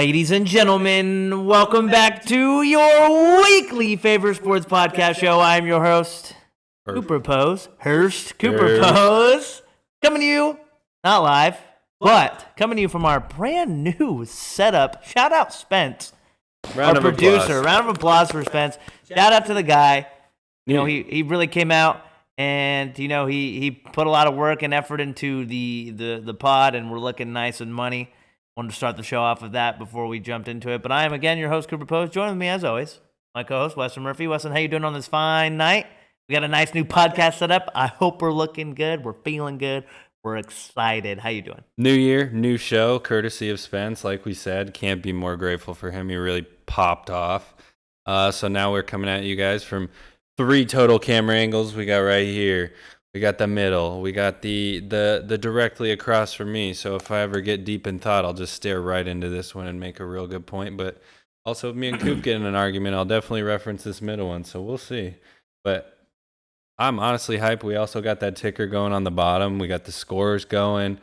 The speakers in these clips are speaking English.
Ladies and gentlemen, welcome back to your weekly favorite sports podcast show. I'm your host, Cooper Pose. Cooper Pose. Coming to you, not live, but coming to you from our brand new setup. Shout out Spence, our producer. Round of applause for Spence. Shout out to the guy. You know, he really came out and, you know, he put a lot of work and effort into the pod, and we're looking nice and money. Wanted to start the show off with that before we jumped into it. But I am, again, your host, Cooper Pose. Joining me, as always, my co-host, Weston Murphy. Weston, how you doing on this fine night? We got a nice new podcast set up. I hope we're looking good. We're feeling good. We're excited. How you doing? New year, new show, courtesy of Spence. Like we said, can't be more grateful for him. He really popped off. So now we're coming at you guys from 3 total camera angles. We got right here. We got the middle. We got the directly across from me. So if I ever get deep in thought, I'll just stare right into this one and make a real good point. But also, if me and Coop get in an argument, I'll definitely reference this middle one. So we'll see. But I'm honestly hyped. We also got that ticker going on the bottom. We got the scores going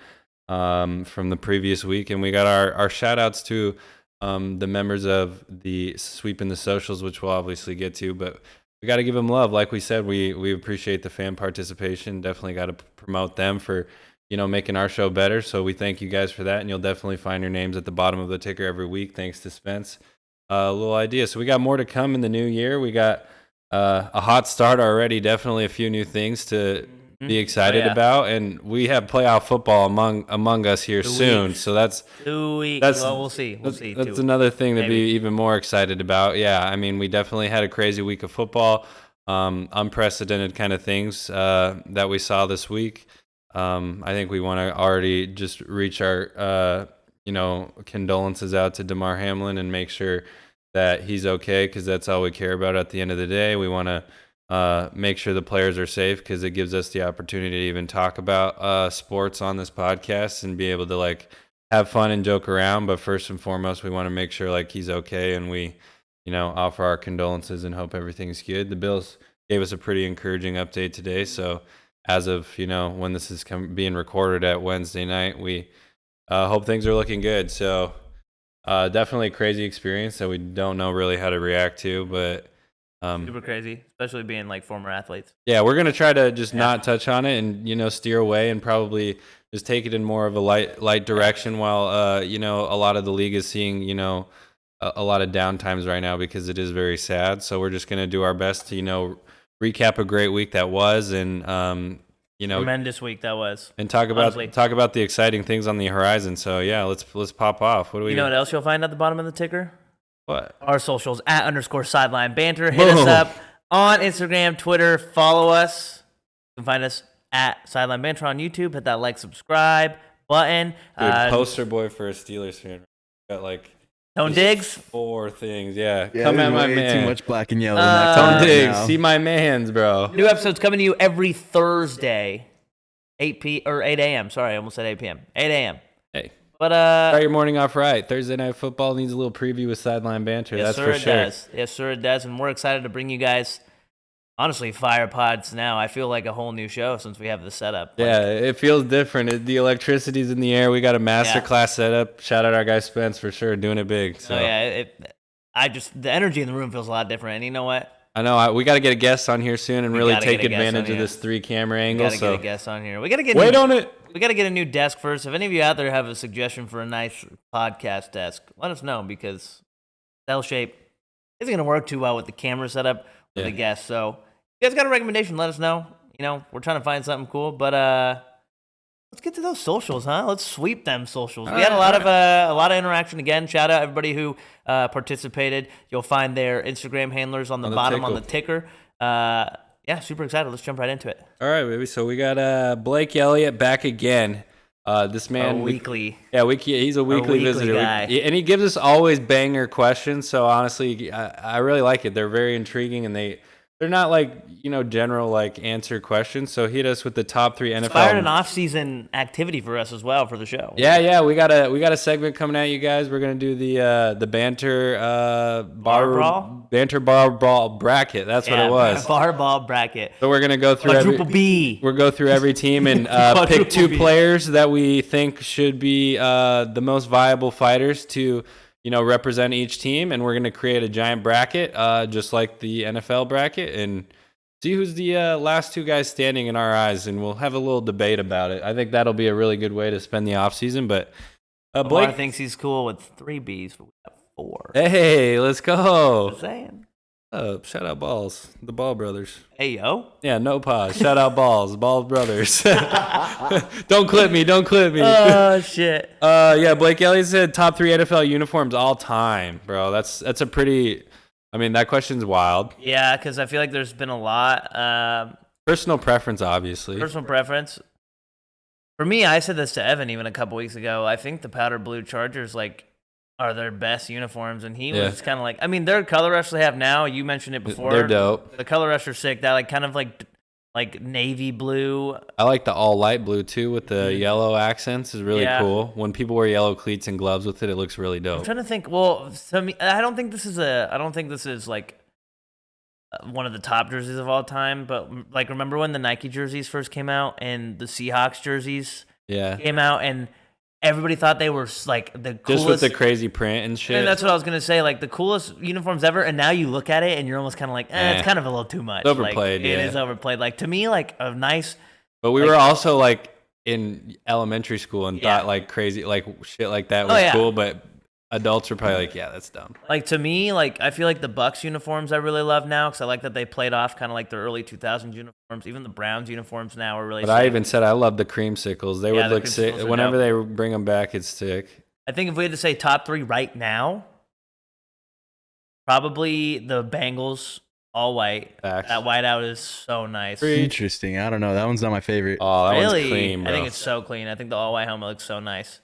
from the previous week. And we got our shout-outs to the members of the Sweep in the Socials, which we'll obviously get to. But we got to give them love. Like we said, we appreciate the fan participation. Definitely got to promote them for, you know, making our show better. So we thank you guys for that. And you'll definitely find your names at the bottom of the ticker every week, thanks to Spence. A little idea. So we got more to come in the new year. We got a hot start already. Definitely a few new things to be excited about. And we have playoff football among us here soon. So that's 2 weeks. Well, we'll see. That's another thing to be even more excited about. Yeah, I mean, we definitely had a crazy week of football. Unprecedented kind of things that we saw this week. I think we want to already just reach our, condolences out to Damar Hamlin and make sure that he's okay, because that's all we care about at the end of the day. We want to make sure the players are safe, because it gives us the opportunity to even talk about sports on this podcast and be able to like have fun and joke around. But first and foremost, we want to make sure like he's okay, and we, offer our condolences and hope everything's good. The Bills gave us a pretty encouraging update today. So as of, when this is being recorded at Wednesday night, we hope things are looking good. So definitely a crazy experience that we don't know really how to react to, but super crazy, especially being like former athletes. Yeah, we're gonna try to just not touch on it and steer away and probably just take it in more of a light direction while a lot of the league is seeing a lot of downtimes right now, because it is very sad. So we're just gonna do our best to recap a great week that was, and tremendous week that was, and talk about the exciting things on the horizon. So yeah, let's pop off. What do we? You know what else you'll find at the bottom of the ticker? What? Our socials @_Sideline Banter. Hit us up on Instagram, Twitter. Follow us. You can find us at Sideline Banter on YouTube. Hit that like, subscribe button. Dude, poster boy for a Steelers fan. Got like Tone Diggs. 4 things. Yeah, come at my man. Too much black and yellow. In that Tone Diggs. See my man's, bro. New episodes coming to you every Thursday, 8 a.m. Sorry, I almost said 8 p.m. 8 a.m. Hey. But start your morning off right. Thursday Night Football needs a little preview with Sideline Banter. Yes, that's for sure. Does. Yes, sir, it does. And we're excited to bring you guys, honestly, Fire Pods now. I feel like a whole new show since we have the setup. Yeah, it feels different. The electricity's in the air. We got a masterclass setup. Shout out our guy Spence for sure, doing it big. So. Oh, yeah. The energy in the room feels a lot different. And you know what? I know. We got to get a guest on here soon and really take advantage of this 3 camera angle. We got to get a guest on here. We got to get We got to get a new desk first. If any of you out there have a suggestion for a nice podcast desk, let us know, because L shape isn't going to work too well with the camera setup with the guest. So if you guys got a recommendation, let us know. We're trying to find something cool, but let's get to those socials, huh? Let's sweep them socials. We had a lot of interaction again. Shout out everybody who participated. You'll find their Instagram handlers on the bottom on the ticker. Yeah, super excited. Let's jump right into it. All right, baby. So we got Blake Elliott back again. This man, he's a weekly visitor, and he gives us always banger questions. So honestly, I really like it. They're very intriguing, and they're not like general like answer questions. So hit us with the top 3 NFL. Inspired an off-season activity for us as well for the show. Yeah, we got a segment coming at you guys. We're gonna do the banter banter bar brawl bracket. That's what it was. Bar ball bracket. So we're gonna go through We'll go through every team and pick 2 players that we think should be the most viable fighters to represent each team, and we're going to create a giant bracket, just like the NFL bracket, and see who's the last two guys standing in our eyes, and we'll have a little debate about it. I think that'll be a really good way to spend the offseason, but Blake thinks he's cool with 3 Bs, but we have 4. Hey, let's go. Just saying. Shout out Balls, the Ball brothers. Hey, yo. Yeah, no pause. Shout out Balls brothers. Don't clip me. Oh, shit. Yeah, Blake Elliott said top 3 NFL uniforms all time, bro. That's a pretty, that question's wild. Yeah, because I feel like there's been a lot. Personal preference, obviously. Personal preference. For me, I said this to Evan even a couple weeks ago. I think the powder blue Chargers, are their best uniforms, and he was kind of like, their color rush they have now, you mentioned it before. They're dope. The color rush are sick. That kind of like navy blue. I like the all light blue too with the yellow accents is really cool. When people wear yellow cleats and gloves with it, it looks really dope. I'm trying to think. Well, I don't think this is like one of the top jerseys of all time, but remember when the Nike jerseys first came out and the Seahawks jerseys came out, and everybody thought they were the coolest. Just with the crazy print and shit. And that's what I was going to say, the coolest uniforms ever, and now you look at it and you're almost kind of like, it's kind of a little too much. It's overplayed, It is overplayed. To me, a nice... But we were also, in elementary school and thought, crazy, shit like that was cool, but adults were probably that's dumb. To me, I feel like the Bucks uniforms I really love now, because I like that they played off kind of their early 2000s uniforms. Even the Browns uniforms now are really But sick. I even said I love the creamsicles. They would look sick. Whenever they bring them back, it's sick. I think if we had to say top 3 right now, probably the Bengals all white. Facts. That whiteout is so nice. Interesting. I don't know. That one's not my favorite. Oh, that Really? one's clean, bro. I think it's so clean. I think the all white helmet looks so nice.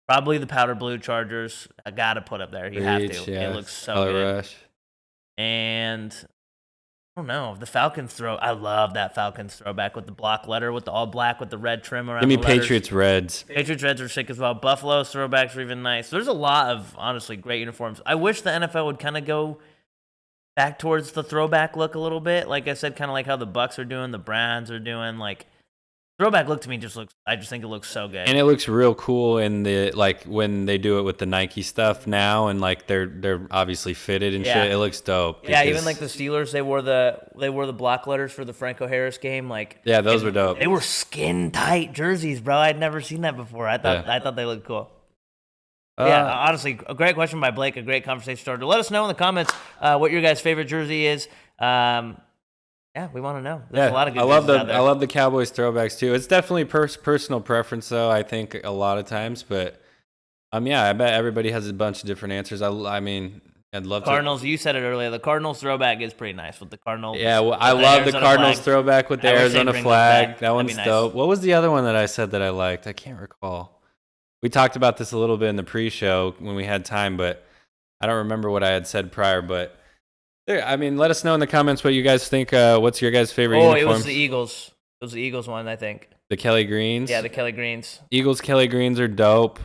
Probably the powder blue Chargers. I gotta put up there. You have to. Yeah. It looks so Color good. rush. And I don't know, the Falcons throw. I love that Falcons throwback with the block letter, with the all black, with the red trim around. Give me the letters. Patriots Reds. Patriots Reds are sick as well. Buffalo's throwbacks are even nice. There's a lot of honestly great uniforms. I wish the NFL would kind of go back towards the throwback look a little bit. Like I said, kind of like how the Bucks are doing, the Browns are doing. Throwback look to me I just think it looks so good. And it looks real cool in the when they do it with the Nike stuff now, and they're obviously fitted and shit. It looks dope. Yeah, even the Steelers, they wore the block letters for the Franco Harris game. Yeah, those were dope. They were skin tight jerseys, bro. I'd never seen that before. I thought they looked cool. Honestly, a great question by Blake, a great conversation starter. Let us know in the comments what your guys' favorite jersey is. Yeah, we want to know. There's a lot of good jerseys out there. I love the Cowboys throwbacks too. It's definitely personal preference though, I think a lot of times, but I bet everybody has a bunch of different answers. I'd love Cardinals, you said it earlier. The Cardinals throwback is pretty nice with the Cardinals. Yeah, I love the Cardinals throwback with the Arizona flag. That one's dope. What was the other one that I said that I liked? I can't recall. We talked about this a little bit in the pre-show when we had time, but I don't remember what I had said prior, but let us know in the comments what you guys think. What's your guys' favorite uniform? It was the Eagles. It was the Eagles one, I think. The Kelly Greens? Yeah, the Kelly Greens. Eagles Kelly Greens are dope.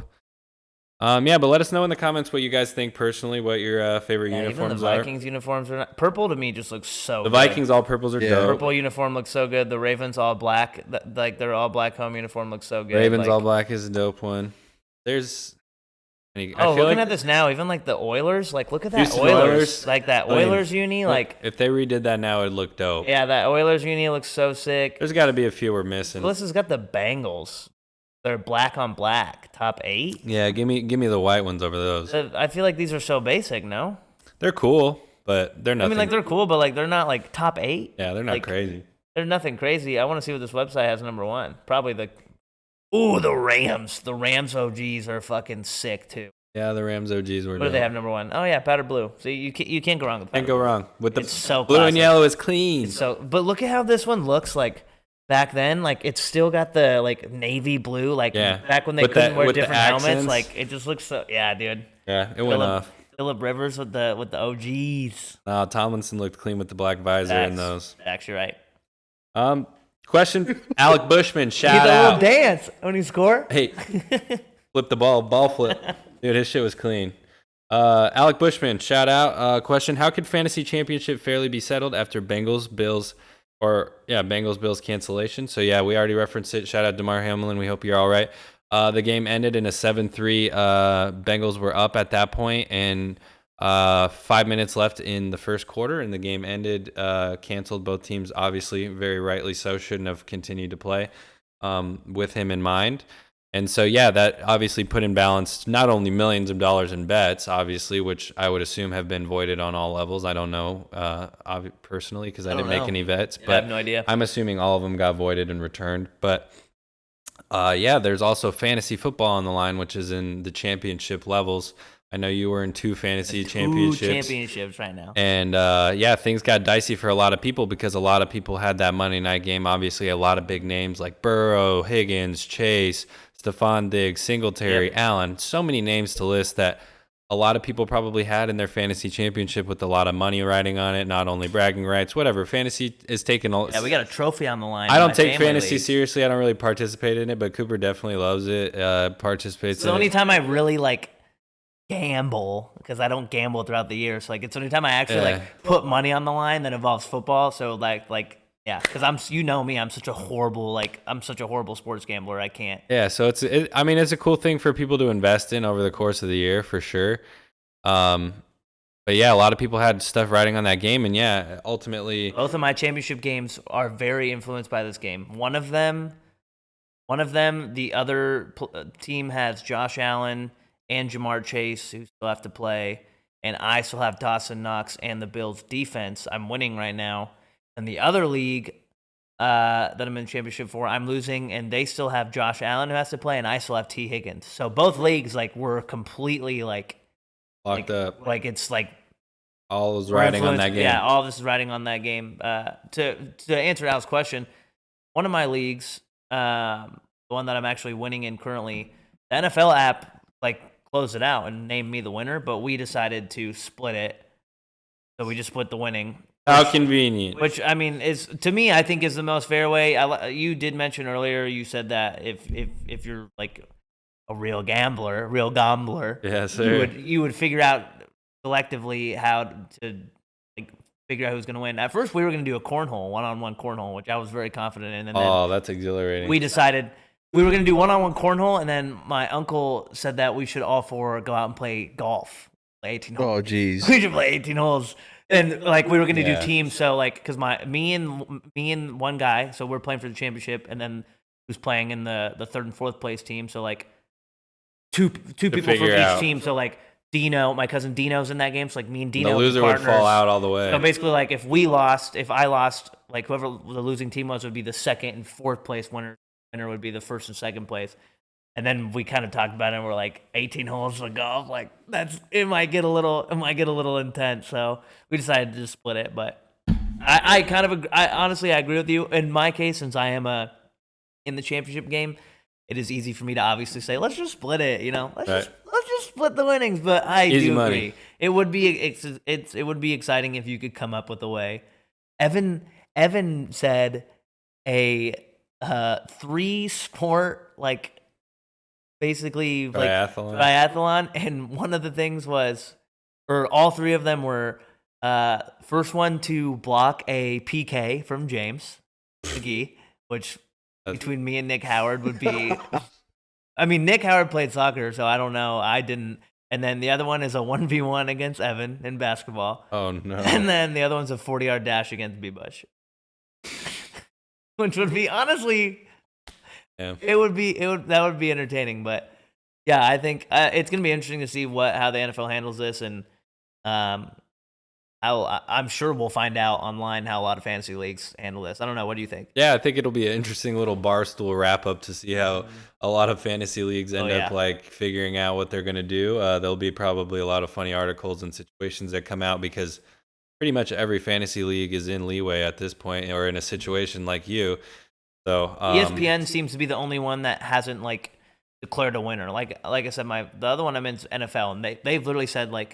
But let us know in the comments what you guys think personally, what your favorite uniforms are. Even the Vikings uniforms are not... Purple to me just looks so good. The Vikings all purples are dope. Purple uniform looks so good. The Ravens all black. Their all black home uniform looks so good. Ravens all black is a dope one. There's... looking at this now, even the Oilers, look at that Oilers. That Oilers uni, if they redid that now, it'd look dope. Yeah, that Oilers uni looks so sick. There's got to be a few we're missing. This has got the Bengals. They're black on black, top 8. Yeah, give me the white ones over those. I feel like these are so basic, no? They're cool, but they're nothing. They're cool, but they're not top 8. Yeah, they're not crazy. They're nothing crazy. I want to see what this website has number 1. Probably the Rams. The Rams OGs are fucking sick too. Yeah, the Rams OGs were. What do they have number 1? Oh yeah, powder blue. So you can't go wrong with powder. Can't go wrong with the it's so blue classic. And yellow is clean. But look at how this one looks like. Back then, it's still got the navy blue, back when they couldn't wear different helmets. It just looks so. Yeah, dude. Yeah, it went off. Phillip Rivers with the OGs. Tomlinson looked clean with the black visor in those. Actually, right. Question: Alec Bushman, shout out. He did a out. little dance when he scored. Hey, flip the ball flip. Dude, his shit was clean. Alec Bushman, shout out. Question: how could fantasy championship fairly be settled after Bengals Bills cancellation? So yeah, we already referenced it. Shout out DeMar Hamlin. We hope you're all right. The game ended in a 7-3. Bengals were up at that point, and 5 minutes left in the first quarter, and the game ended. Canceled. Both teams, obviously, very rightly so, shouldn't have continued to play with him in mind. And so, yeah, that obviously put in balance not only millions of dollars in bets, obviously, which I would assume have been voided on all levels. I don't know personally because I didn't make any bets. Yeah, but I have no idea. I'm assuming all of them got voided and returned. But, yeah, there's also fantasy football on the line, which is in the championship levels. I know you were in two fantasy championships right now. And, yeah, things got dicey for a lot of people because a lot of people had that Monday night game. Obviously, a lot of big names like Burrow, Higgins, Chase, Stephon Diggs, Singletary, Allen. So many names to list that a lot of people probably had in their fantasy championship with a lot of money riding on it, not only bragging rights, whatever. Fantasy is taking all. Yeah, we got a trophy on the line. I don't take fantasy seriously. I don't really participate in it, but Cooper definitely loves it, participates in it. The only time I really, gamble, because I don't gamble throughout the year. So, it's the only time I actually, put money on the line that involves football. So, yeah, because you know me, I'm such a horrible sports gambler. I can't. Yeah, so it's a cool thing for people to invest in over the course of the year for sure. But yeah, a lot of people had stuff riding on that game, and yeah, ultimately both of my championship games are very influenced by this game. One of them, the other team has Josh Allen and Jamar Chase who still have to play, and I still have Dawson Knox and the Bills defense. I'm winning right now. And the other league that I'm in championship for, I'm losing, and they still have Josh Allen who has to play, and I still have T. Higgins. So both leagues, were completely, locked up. It's all is riding on that game. Yeah, all this is riding on that game. To answer Al's question, one of my leagues, the one that I'm actually winning in currently, the NFL app, closed it out and named me the winner, but we decided to split it. So we just split the winning. How convenient. Which, is, to me, I think is the most fair way. You did mention earlier, you said that if you're a real gambler, yes, sir. you would figure out collectively how to figure out who's going to win. At first, we were going to do a cornhole, one-on-one cornhole, which I was very confident in. And then that's exhilarating. We decided we were going to do one-on-one cornhole, and then my uncle said that we should all four go out and play golf. Play 18 holes. Oh, geez. We should play 18 holes. And we were gonna do teams, so because me and one guy, so we're playing for the championship, and then who's playing in the third and fourth place team, so two people from each team, so Dino, my cousin Dino's in that game, so me and Dino, the loser would fall out all the way. So basically, if I lost, whoever the losing team was would be the second and fourth place winner would be the first and second place. And then we kind of talked about it, and we're 18 holes of golf. It might get a little intense. So we decided to just split it. But I honestly agree with you. In my case, since I am in the championship game, it is easy for me to obviously say, let's just split it. Let's just split the winnings. But I easy do money. agree. It would be exciting if you could come up with a way. Evan said a 3-sport basically triathlon, and one of the things was, or all three of them were, first one to block a PK from James McGee, which between me and Nick Howard would be. Nick Howard played soccer, so I don't know. I didn't. And then the other one is a 1v1 against Evan in basketball. Oh no! And then the other one's a 40-yard dash against B. Bush, which would be honestly. Yeah. That would be entertaining, but yeah, I think it's gonna be interesting to see how the NFL handles this, and I'm sure we'll find out online how a lot of fantasy leagues handle this. I don't know. What do you think? Yeah, I think it'll be an interesting little barstool wrap up to see how a lot of fantasy leagues end up figuring out what they're gonna do. There'll be probably a lot of funny articles and situations that come out because pretty much every fantasy league is in leeway at this point, or in a situation like you. So ESPN seems to be the only one that hasn't declared a winner. Like I said, the other one I'm in is NFL, and they've literally said my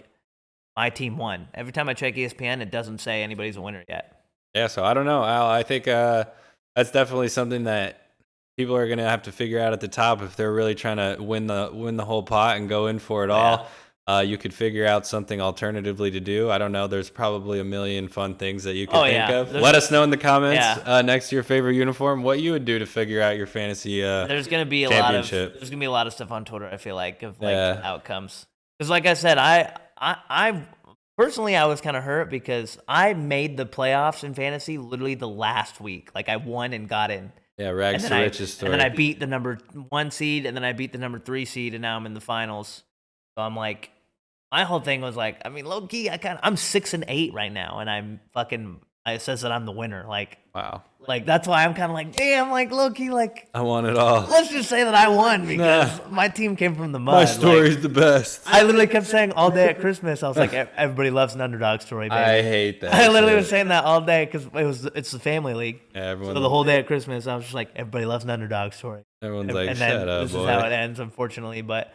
team won. Every time I check ESPN, it doesn't say anybody's a winner yet. Yeah, so I don't know, Al. I think that's definitely something that people are gonna have to figure out at the top if they're really trying to win the whole pot and go in for it all. you could figure out something alternatively to do. I don't know. There's probably a million fun things that you could think of. Let us know in the comments next to your favorite uniform what you would do to figure out your fantasy There's gonna be a lot of stuff on Twitter, I feel like, of outcomes. Because like I said, I personally I was kind of hurt because I made the playoffs in fantasy literally the last week. Like I won and got in. Yeah, rags to riches story. And then I beat the number 1 seed, and then I beat the number 3 seed, and now I'm in the finals. So I'm like, my whole thing was like, I mean, low key, I'm 6-8 right now, and it says that I'm the winner. Like, wow. Like that's why I'm kind of like, damn, like low key, like I won it all. Let's just say that I won because my team came from the mud. My story's the best. I literally kept saying all day at Christmas, I was like, everybody loves an underdog story, baby. I hate that. I literally was saying that all day because it's the family league. Yeah, so the whole day at Christmas, I was just like, everybody loves an underdog story. Everyone's like, shut up, this is how it ends, unfortunately, but.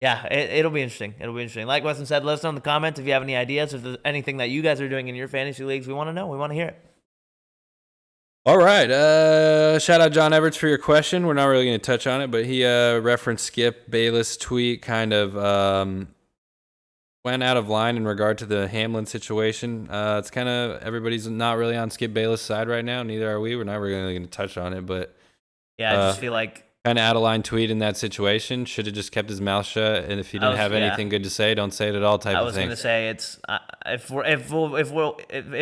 Yeah, it'll be interesting. It'll be interesting. Like Weston said, let us know in the comments if you have any ideas, if there's anything that you guys are doing in your fantasy leagues. We want to know. We want to hear it. All right. Shout out John Everts for your question. We're not really going to touch on it, but he referenced Skip Bayless' tweet, kind of went out of line in regard to the Hamlin situation. It's kind of everybody's not really on Skip Bayless' side right now. Neither are we. We're not really going to touch on it, but yeah, I just feel like. Kind of out of line tweet in that situation. Should have just kept his mouth shut, and if he didn't have anything good to say, don't say it at all. Type of thing. I was going to say it's if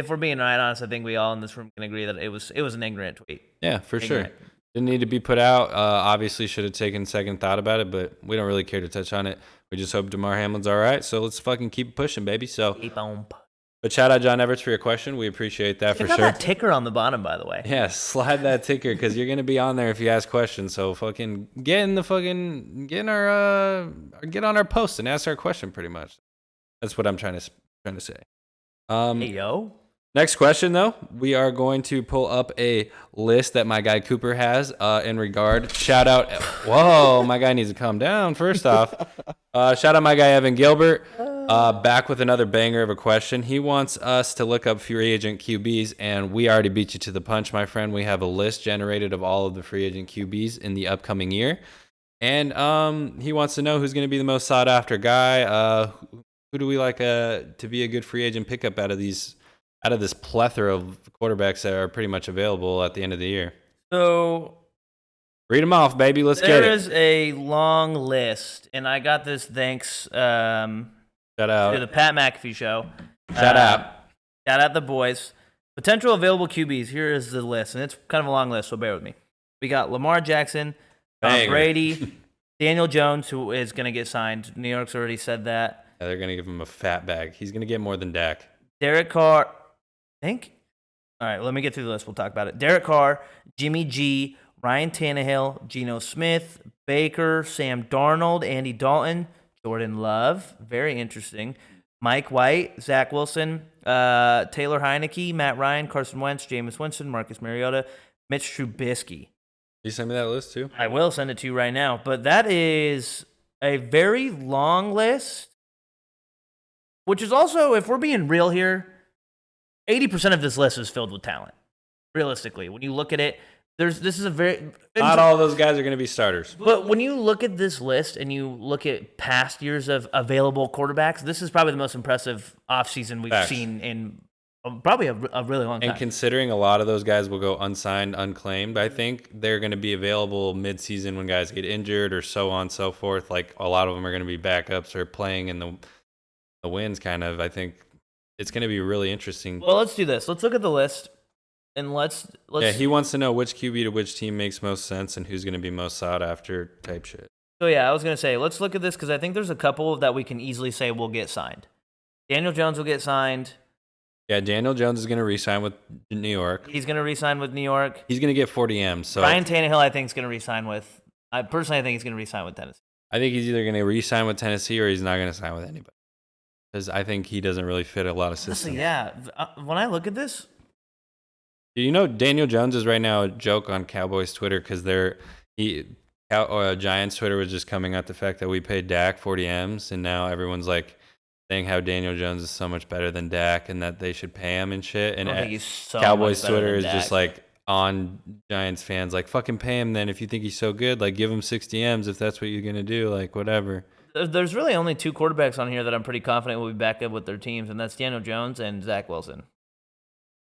we're being right honest, I think we all in this room can agree that it was an ignorant tweet. Yeah, for sure. Didn't need to be put out. Obviously, should have taken second thought about it, but we don't really care to touch on it. We just hope DeMar Hamlin's all right. So let's fucking keep pushing, baby. So keep on. But shout out John Everts for your question. We appreciate that for sure. Check out that ticker on the bottom, by the way. Yeah, slide that ticker because you're gonna be on there if you ask questions. So fucking get on our post and ask our question. Pretty much, that's what I'm trying to say. Hey yo. Next question though, we are going to pull up a list that my guy Cooper has in regard. Shout out. Whoa, my guy needs to calm down. First off, shout out my guy Evan Gilbert. Back with another banger of a question. He wants us to look up free agent QBs, and we already beat you to the punch, my friend. We have a list generated of all of the free agent QBs in the upcoming year. And he wants to know who's going to be the most sought-after guy. Who do we like to be a good free agent pickup out of this plethora of quarterbacks that are pretty much available at the end of the year? So read them off, baby. Let's get it. There is a long list, and I got this thanks shout out to the Pat McAfee show. Shout out the boys. Potential available QBs. Here is the list, and it's kind of a long list, so bear with me. We got Lamar Jackson, Tom Brady, Daniel Jones, who is going to get signed. New York's already said that. Yeah, they're going to give him a fat bag. He's going to get more than Dak. Derek Carr, I think. All right, let me get through the list. We'll talk about it. Derek Carr, Jimmy G, Ryan Tannehill, Geno Smith, Baker, Sam Darnold, Andy Dalton, Jordan Love, very interesting. Mike White, Zach Wilson, Taylor Heineke, Matt Ryan, Carson Wentz, Jameis Winston, Marcus Mariota, Mitch Trubisky. You send me that list too? I will send it to you right now. But that is a very long list, which is also, if we're being real here, 80% of this list is filled with talent. Realistically, when you look at it, not all those guys are going to be starters. But when you look at this list and you look at past years of available quarterbacks, this is probably the most impressive offseason we've seen in probably a really long time. And considering a lot of those guys will go unsigned, unclaimed, I think they're going to be available mid-season when guys get injured or so on and so forth. Like a lot of them are going to be backups or playing in the wins kind of. I think it's going to be really interesting. Well, let's do this. Let's look at the list. And let's. Yeah, he wants to know which QB to which team makes most sense and who's going to be most sought after type shit. So yeah, I was going to say, let's look at this because I think there's a couple that we can easily say will get signed. Daniel Jones will get signed. Yeah, Daniel Jones is going to re-sign with New York. He's going to re-sign with New York. He's going to get 40 M's. So Ryan Tannehill, I think, is going to re-sign with. I think he's going to re-sign with Tennessee. I think he's either going to re-sign with Tennessee or he's not going to sign with anybody because I think he doesn't really fit a lot of systems. Honestly, yeah. When I look at this. You know, Daniel Jones is right now a joke on Cowboys Twitter because Giants Twitter was just coming out the fact that we paid Dak 40 M's, and now everyone's like saying how Daniel Jones is so much better than Dak and that they should pay him and shit. And Cowboys Twitter is just like on Giants fans like fucking pay him then if you think he's so good, like give him 60 M's if that's what you're gonna do, like whatever. There's really only 2 quarterbacks on here that I'm pretty confident will be back up with their teams, and that's Daniel Jones and Zach Wilson.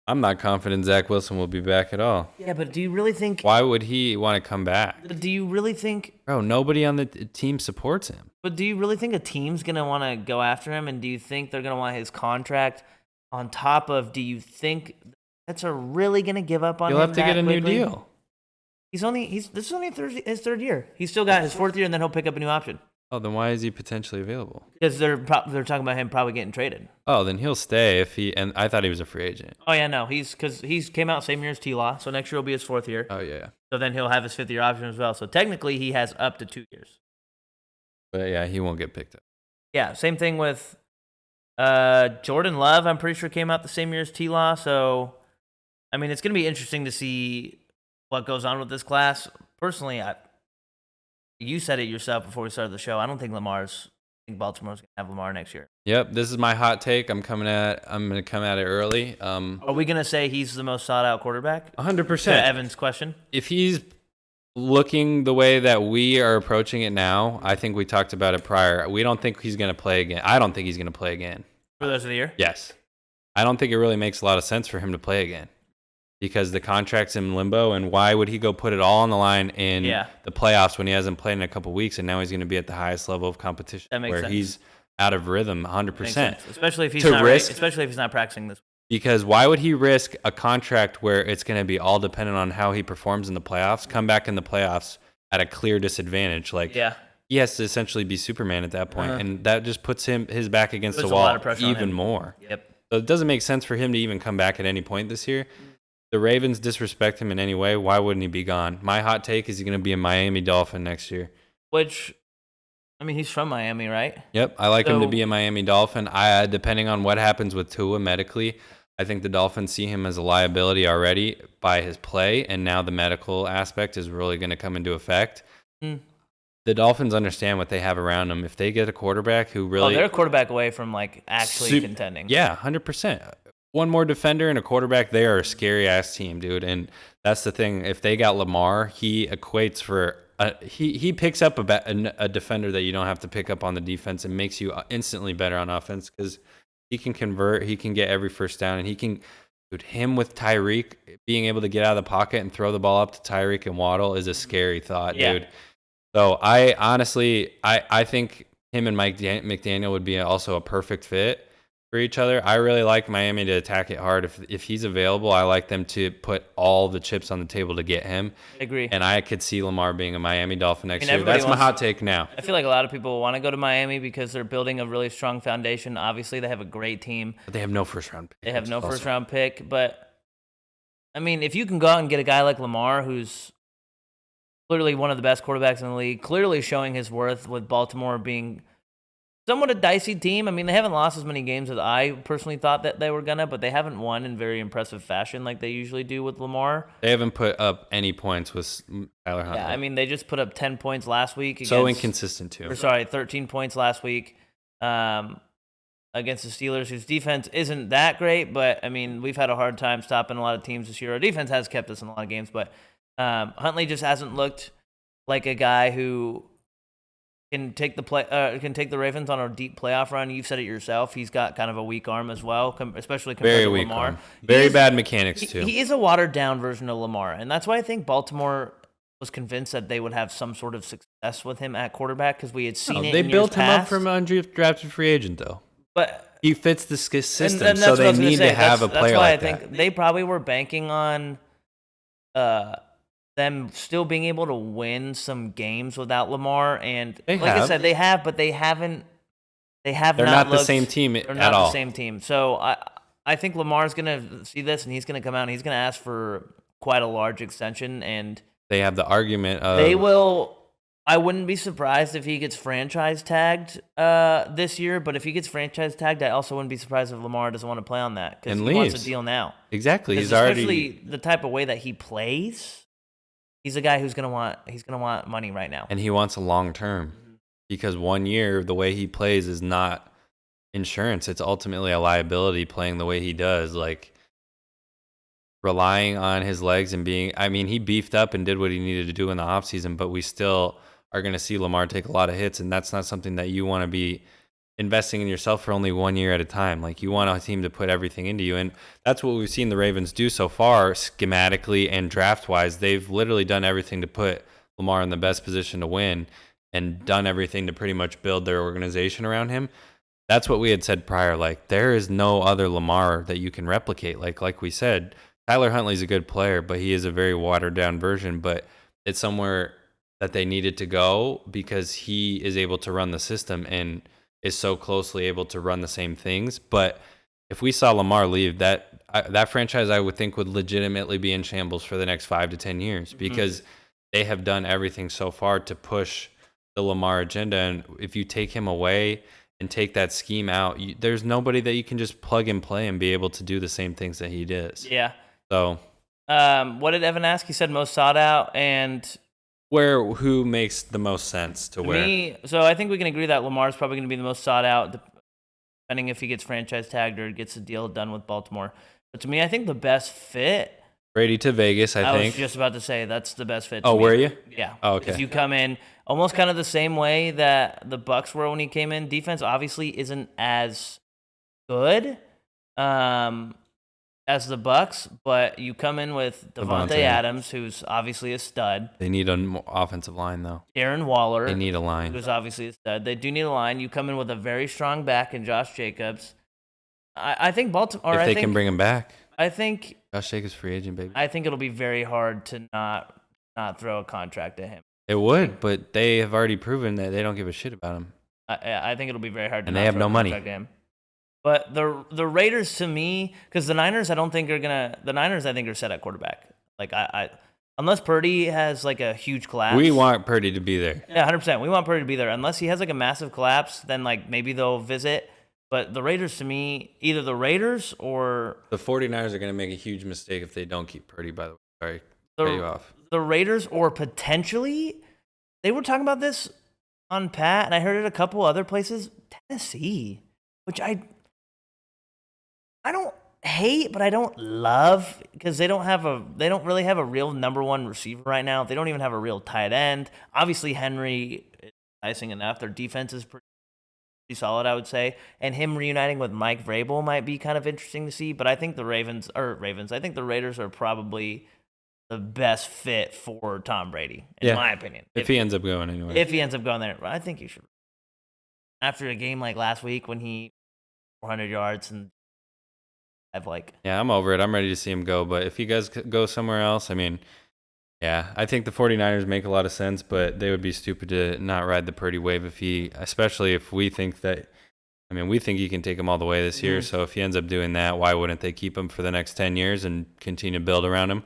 I'm not confident Zach Wilson will be back at all. Yeah, but do you really think? Why would he want to come back? Do you really think? Bro, nobody on the team supports him. But do you really think a team's gonna want to go after him? And do you think they're gonna want his contract on top of? Do you think Nets are really gonna give up on him? He'll have to get a new quickly? deal. This is only his 3rd year. He's still got his 4th year, and then he'll pick up a new option. Oh, then why is he potentially available? Because they're talking about him probably getting traded. Oh, then he'll stay if he. And I thought he was a free agent. Oh yeah, no, because he's came out same year as T-Law, so next year will be his 4th year. Oh yeah. So then he'll have his 5th year option as well. So technically, he has up to 2 years. But yeah, he won't get picked up. Yeah, same thing with Jordan Love. I'm pretty sure came out the same year as T-Law. So, I mean, it's going to be interesting to see what goes on with this class. Personally, you said it yourself before we started the show. I don't think Baltimore's going to have Lamar next year. Yep, this is my hot take. I'm going to come at it early. Are we going to say he's the most sought out quarterback? 100%. To Evan's question. If he's looking the way that we are approaching it now, I think we talked about it prior. We don't think he's going to play again. I don't think he's going to play again. For the rest of the year? Yes. I don't think it really makes a lot of sense for him to play again because the contract's in limbo, and why would he go put it all on the line in the playoffs when he hasn't played in a couple weeks, and now he's going to be at the highest level of competition that makes where sense. He's out of rhythm 100%. Especially if he's not practicing this. Because why would he risk a contract where it's going to be all dependent on how he performs in the playoffs, come back in the playoffs at a clear disadvantage? He has to essentially be Superman at that point, and that just puts his back against the wall even more. Yep. So it doesn't make sense for him to even come back at any point this year. The Ravens disrespect him in any way. Why wouldn't he be gone? My hot take is he's going to be a Miami Dolphin next year. Which, I mean, he's from Miami, right? Yep, I like him to be a Miami Dolphin. Depending on what happens with Tua medically, I think the Dolphins see him as a liability already by his play, and now the medical aspect is really going to come into effect. The Dolphins understand what they have around them. If they get a quarterback who really... they're a quarterback away from, actually contending. Yeah, 100%. One more defender and a quarterback, they are a scary-ass team, dude. And that's the thing. If they got Lamar, he equates for... He picks up a defender that you don't have to pick up on the defense and makes you instantly better on offense because he can convert, he can get every first down, and he can... Dude, him with Tyreek, being able to get out of the pocket and throw the ball up to Tyreek and Waddle is a scary thought, dude. So I honestly think him and Mike McDaniel would be also a perfect fit for each other. I really like Miami to attack it hard. If he's available, I like them to put all the chips on the table to get him. I agree. And I could see Lamar being a Miami Dolphin next year. That's my hot take now. I feel like a lot of people want to go to Miami because they're building a really strong foundation. Obviously, they have a great team. But they have no first-round pick. They have no first-round pick. But, I mean, if you can go out and get a guy like Lamar who's clearly one of the best quarterbacks in the league, clearly showing his worth with Baltimore being somewhat a dicey team. I mean, they haven't lost as many games as I personally thought that they were going to, but they haven't won in very impressive fashion like they usually do with Lamar. They haven't put up any points with Tyler Huntley. Yeah, I mean, they just put up 10 points last week. So inconsistent, too. 13 points last week against the Steelers, whose defense isn't that great, but, I mean, we've had a hard time stopping a lot of teams this year. Our defense has kept us in a lot of games, but Huntley just hasn't looked like a guy who can take the Ravens on a deep playoff run. You've said it yourself. He's got kind of a weak arm as well, especially compared to Lamar. Arm. Very bad mechanics, too. He is a watered-down version of Lamar, and that's why I think Baltimore was convinced that they would have some sort of success with him at quarterback because we had seen it in years past. They built him up from an undrafted free agent, though. But he fits the system, so they need to have a player like that. That's why I think they probably were banking on them still being able to win some games without Lamar, and I said, they have, but they haven't. They're not the same team at all. They're not the same team. So I think Lamar's gonna see this, and he's gonna come out and he's gonna ask for quite a large extension, and they have the argument of they will. I wouldn't be surprised if he gets franchise tagged this year, but if he gets franchise tagged, I also wouldn't be surprised if Lamar doesn't want to play on that because he wants a deal now. Exactly, especially the type of way that he plays. He's a guy who's gonna want money right now, and he wants a long term because 1 year the way he plays is not insurance. It's ultimately a liability playing the way he does, like relying on his legs and being. I mean, he beefed up and did what he needed to do in the offseason, but we still are going to see Lamar take a lot of hits, and that's not something that you want to be investing in yourself for only 1 year at a time. Like, you want a team to put everything into you, and that's what we've seen the Ravens do so far, schematically and draft-wise. They've literally done everything to put Lamar in the best position to win and done everything to pretty much build their organization around him. That's what we had said prior. Like, there is no other Lamar that you can replicate. Like we said, Tyler Huntley's a good player, but he is a very watered-down version, but it's somewhere that they needed to go because he is able to run the system and is so closely able to run the same things. But if we saw Lamar leave, that franchise, I would think, would legitimately be in shambles for the next 5 to 10 years because they have done everything so far to push the Lamar agenda. And if you take him away and take that scheme out, there's nobody that you can just plug and play and be able to do the same things that he does. Yeah. So, what did Evan ask? He said most sought out, and who makes the most sense to where? me. So I think we can agree that Lamar's probably going to be the most sought out, depending if he gets franchise tagged or gets a deal done with Baltimore. But to me, I think the best fit. Brady to Vegas, I think. was just about to say that's the best fit. Oh, were you? Yeah. Oh, okay. If you come in almost kind of the same way that the Bucs were when he came in, defense obviously isn't as good as the Bucs, but you come in with Devontae Adams, who's obviously a stud. They need an offensive line, though. Darren Waller. They need a line. Who's obviously a stud. They do need a line. You come in with a very strong back in Josh Jacobs. I think Baltimore. If they can bring him back. I think Josh Jacobs free agent, baby. I think it'll be very hard to not throw a contract at him. It would, but they have already proven that they don't give a shit about him. I think it'll be very hard to. And they have no money. But the Raiders, to me, because the Niners, I don't think are gonna. The Niners, I think, are set at quarterback. Like I unless Purdy has like a huge collapse. We want Purdy to be there. Yeah, 100%. We want Purdy to be there. Unless he has like a massive collapse, then like maybe they'll visit. But the Raiders, to me, either the Raiders or the 49ers are going to make a huge mistake if they don't keep Purdy, by the way. Sorry, cut you off. The Raiders, or potentially, they were talking about this on Pat, and I heard it a couple other places. Tennessee, which I don't hate, but I don't love, because they don't really have a real number one receiver right now. They don't even have a real tight end. Obviously, Henry is icing enough. Their defense is pretty solid, I would say, and him reuniting with Mike Vrabel might be kind of interesting to see. But I think the I think the Raiders are probably the best fit for Tom Brady, in my opinion. If he ends up going anywhere. If he ends up going there, I think you should. After a game like last week when he 400 yards and yeah, I'm over it. I'm ready to see him go. But if he guys go somewhere else, I mean, yeah, I think the 49ers make a lot of sense, but they would be stupid to not ride the Purdy wave especially if we think that, we think he can take him all the way this year. So if he ends up doing that, why wouldn't they keep him for the next 10 years and continue to build around him?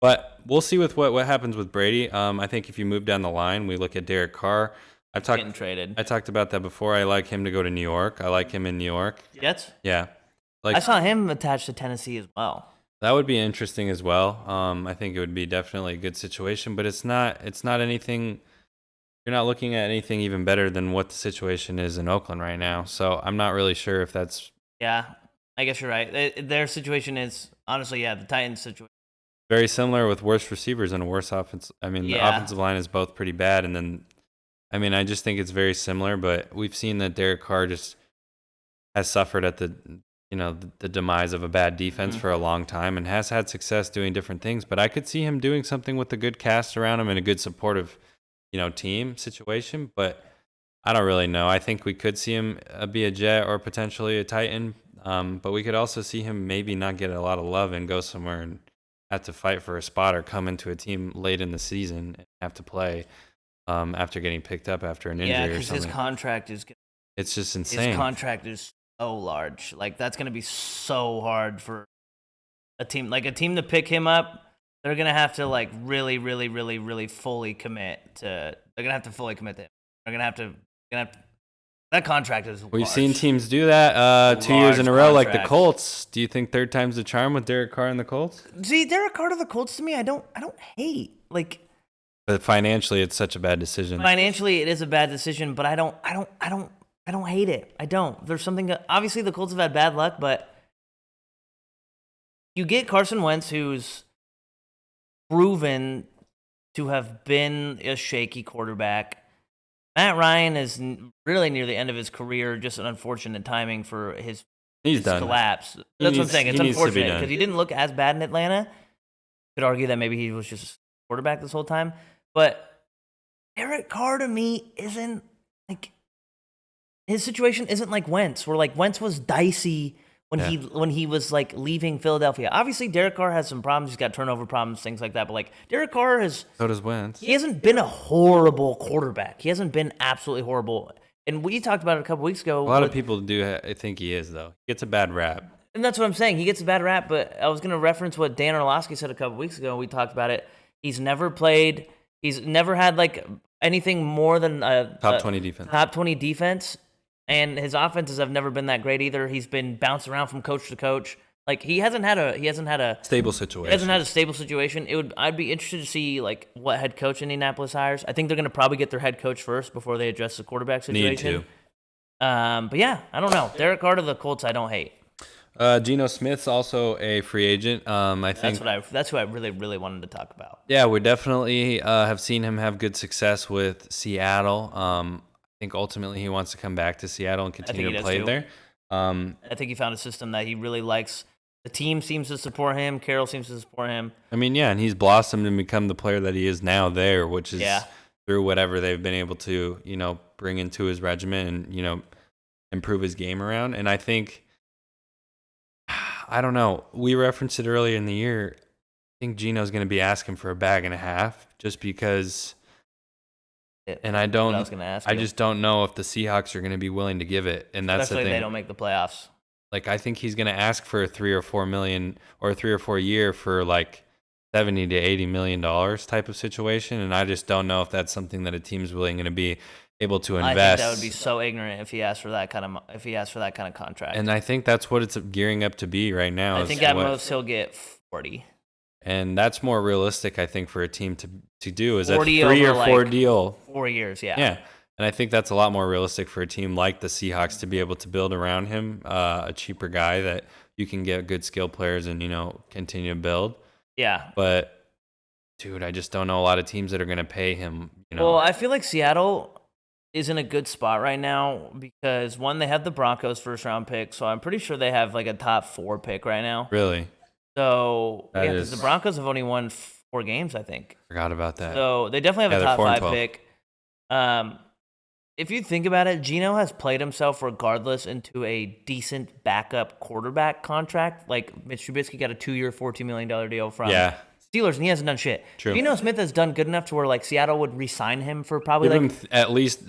But we'll see with what happens with Brady. I think if you move down the line, we look at Derek Carr. Getting traded. I talked about that before. I like him to go to New York. I like him in New York. Jets? Yeah. I saw him attached to Tennessee as well. That would be interesting as well. I think it would be definitely a good situation, but it's not anything. You're not looking at anything even better than what the situation is in Oakland right now. So I'm not really sure if that's. Yeah, I guess you're right. Their situation is honestly, the Titans' situation. Very similar with worse receivers and a worse offense. The offensive line is both pretty bad, and then, I just think it's very similar. But we've seen that Derek Carr just has suffered at the demise of a bad defense for a long time and has had success doing different things. But I could see him doing something with a good cast around him and a good supportive, team situation. But I don't really know. I think we could see him be a Jet or potentially a Titan. But we could also see him maybe not get a lot of love and go somewhere and have to fight for a spot or come into a team late in the season and have to play after getting picked up after an injury or something. Yeah, because his contract is... It's just insane. His contract is so large. Like, that's going to be so hard for a team. Like, a team to pick him up, they're going to have to, like, really, really, really, really fully commit to... They're going to have to fully commit to him. They're going to have to... That contract is large. We've seen teams do that 2 years in a row, like the Colts. Do you think third time's the charm with Derek Carr and the Colts? See, Derek Carr to the Colts, to me, I don't hate. Like... But financially, it's such a bad decision. Financially, it is a bad decision, but I don't hate it. I don't. There's something. Obviously, the Colts have had bad luck, but you get Carson Wentz, who's proven to have been a shaky quarterback. Matt Ryan is really near the end of his career. Just an unfortunate timing for his done. collapse. That's what I'm saying. It's He needs to be unfortunate done. because he didn't look as bad in Atlanta. Could argue that maybe he was just a quarterback this whole time. But Derek Carr to me isn't like his situation isn't like Wentz, where like Wentz was dicey when he was like leaving Philadelphia. Obviously, Derek Carr has some problems. He's got turnover problems, things like that. But like Derek Carr So does Wentz. He hasn't been a horrible quarterback. He hasn't been absolutely horrible. And we talked about it a couple weeks ago. A lot of people I think he is, though. He gets a bad rap. And that's what I'm saying. He gets a bad rap, but I was going to reference what Dan Orlovsky said a couple weeks ago. We talked about it. He's never had like anything more than a top 20 defense. Top 20 defense. And his offenses have never been that great either. He's been bounced around from coach to coach. Like he hasn't had a stable situation. He hasn't had a stable situation. I'd be interested to see like what head coach Indianapolis hires. I think they're going to probably get their head coach first before they address the quarterback situation. Need to. But yeah, I don't know. Derek Carr to the Colts, I don't hate. Geno Smith's also a free agent. I think that's who I really, really wanted to talk about. Yeah, we definitely have seen him have good success with Seattle. I think ultimately he wants to come back to Seattle and continue to play there. I think he found a system that he really likes. The team seems to support him. Carroll seems to support him. I mean, yeah, and he's blossomed and become the player that he is now there, which is through whatever they've been able to, bring into his regimen and, improve his game around. And I think, I don't know, we referenced it earlier in the year. I think Geno's going to be asking for a bag and a half just because. And I just don't know if the Seahawks are going to be willing to give it. And that's especially the thing. If they don't make the playoffs. Like, I think he's going to ask for a 3 or 4 million or 3 or 4 year for like $70 to $80 million type of situation. And I just don't know if that's something that a team's willing to be able to invest. I think that would be so ignorant if he asked for that kind of contract. And I think that's what it's gearing up to be right now. I think at most he'll get 40. And that's more realistic, I think, for a team to do is a 3 or 4 deal. 4 years, yeah. Yeah. And I think that's a lot more realistic for a team like the Seahawks to be able to build around him, a cheaper guy that you can get good skill players and, continue to build. Yeah. But, dude, I just don't know a lot of teams that are going to pay him. Well, I feel like Seattle is in a good spot right now because, one, they have the Broncos first-round pick, so I'm pretty sure they have like a top 4 pick right now. Really? So, because the Broncos have only won 4 games, I think. Forgot about that. So, they definitely have a top 5 pick. If you think about it, Geno has played himself regardless into a decent backup quarterback contract. Like, Mitch Trubisky got a 2-year, $14 million deal from Steelers, and he hasn't done shit. True. Geno Smith has done good enough to where, like, Seattle would re-sign him for probably, give him at least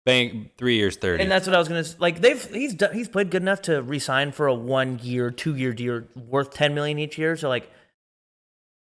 bank 3 years, 30. And that's what I was going to – like, he's played good enough to re-sign for a 1-year, 2-year deal worth $10 million each year. So, like,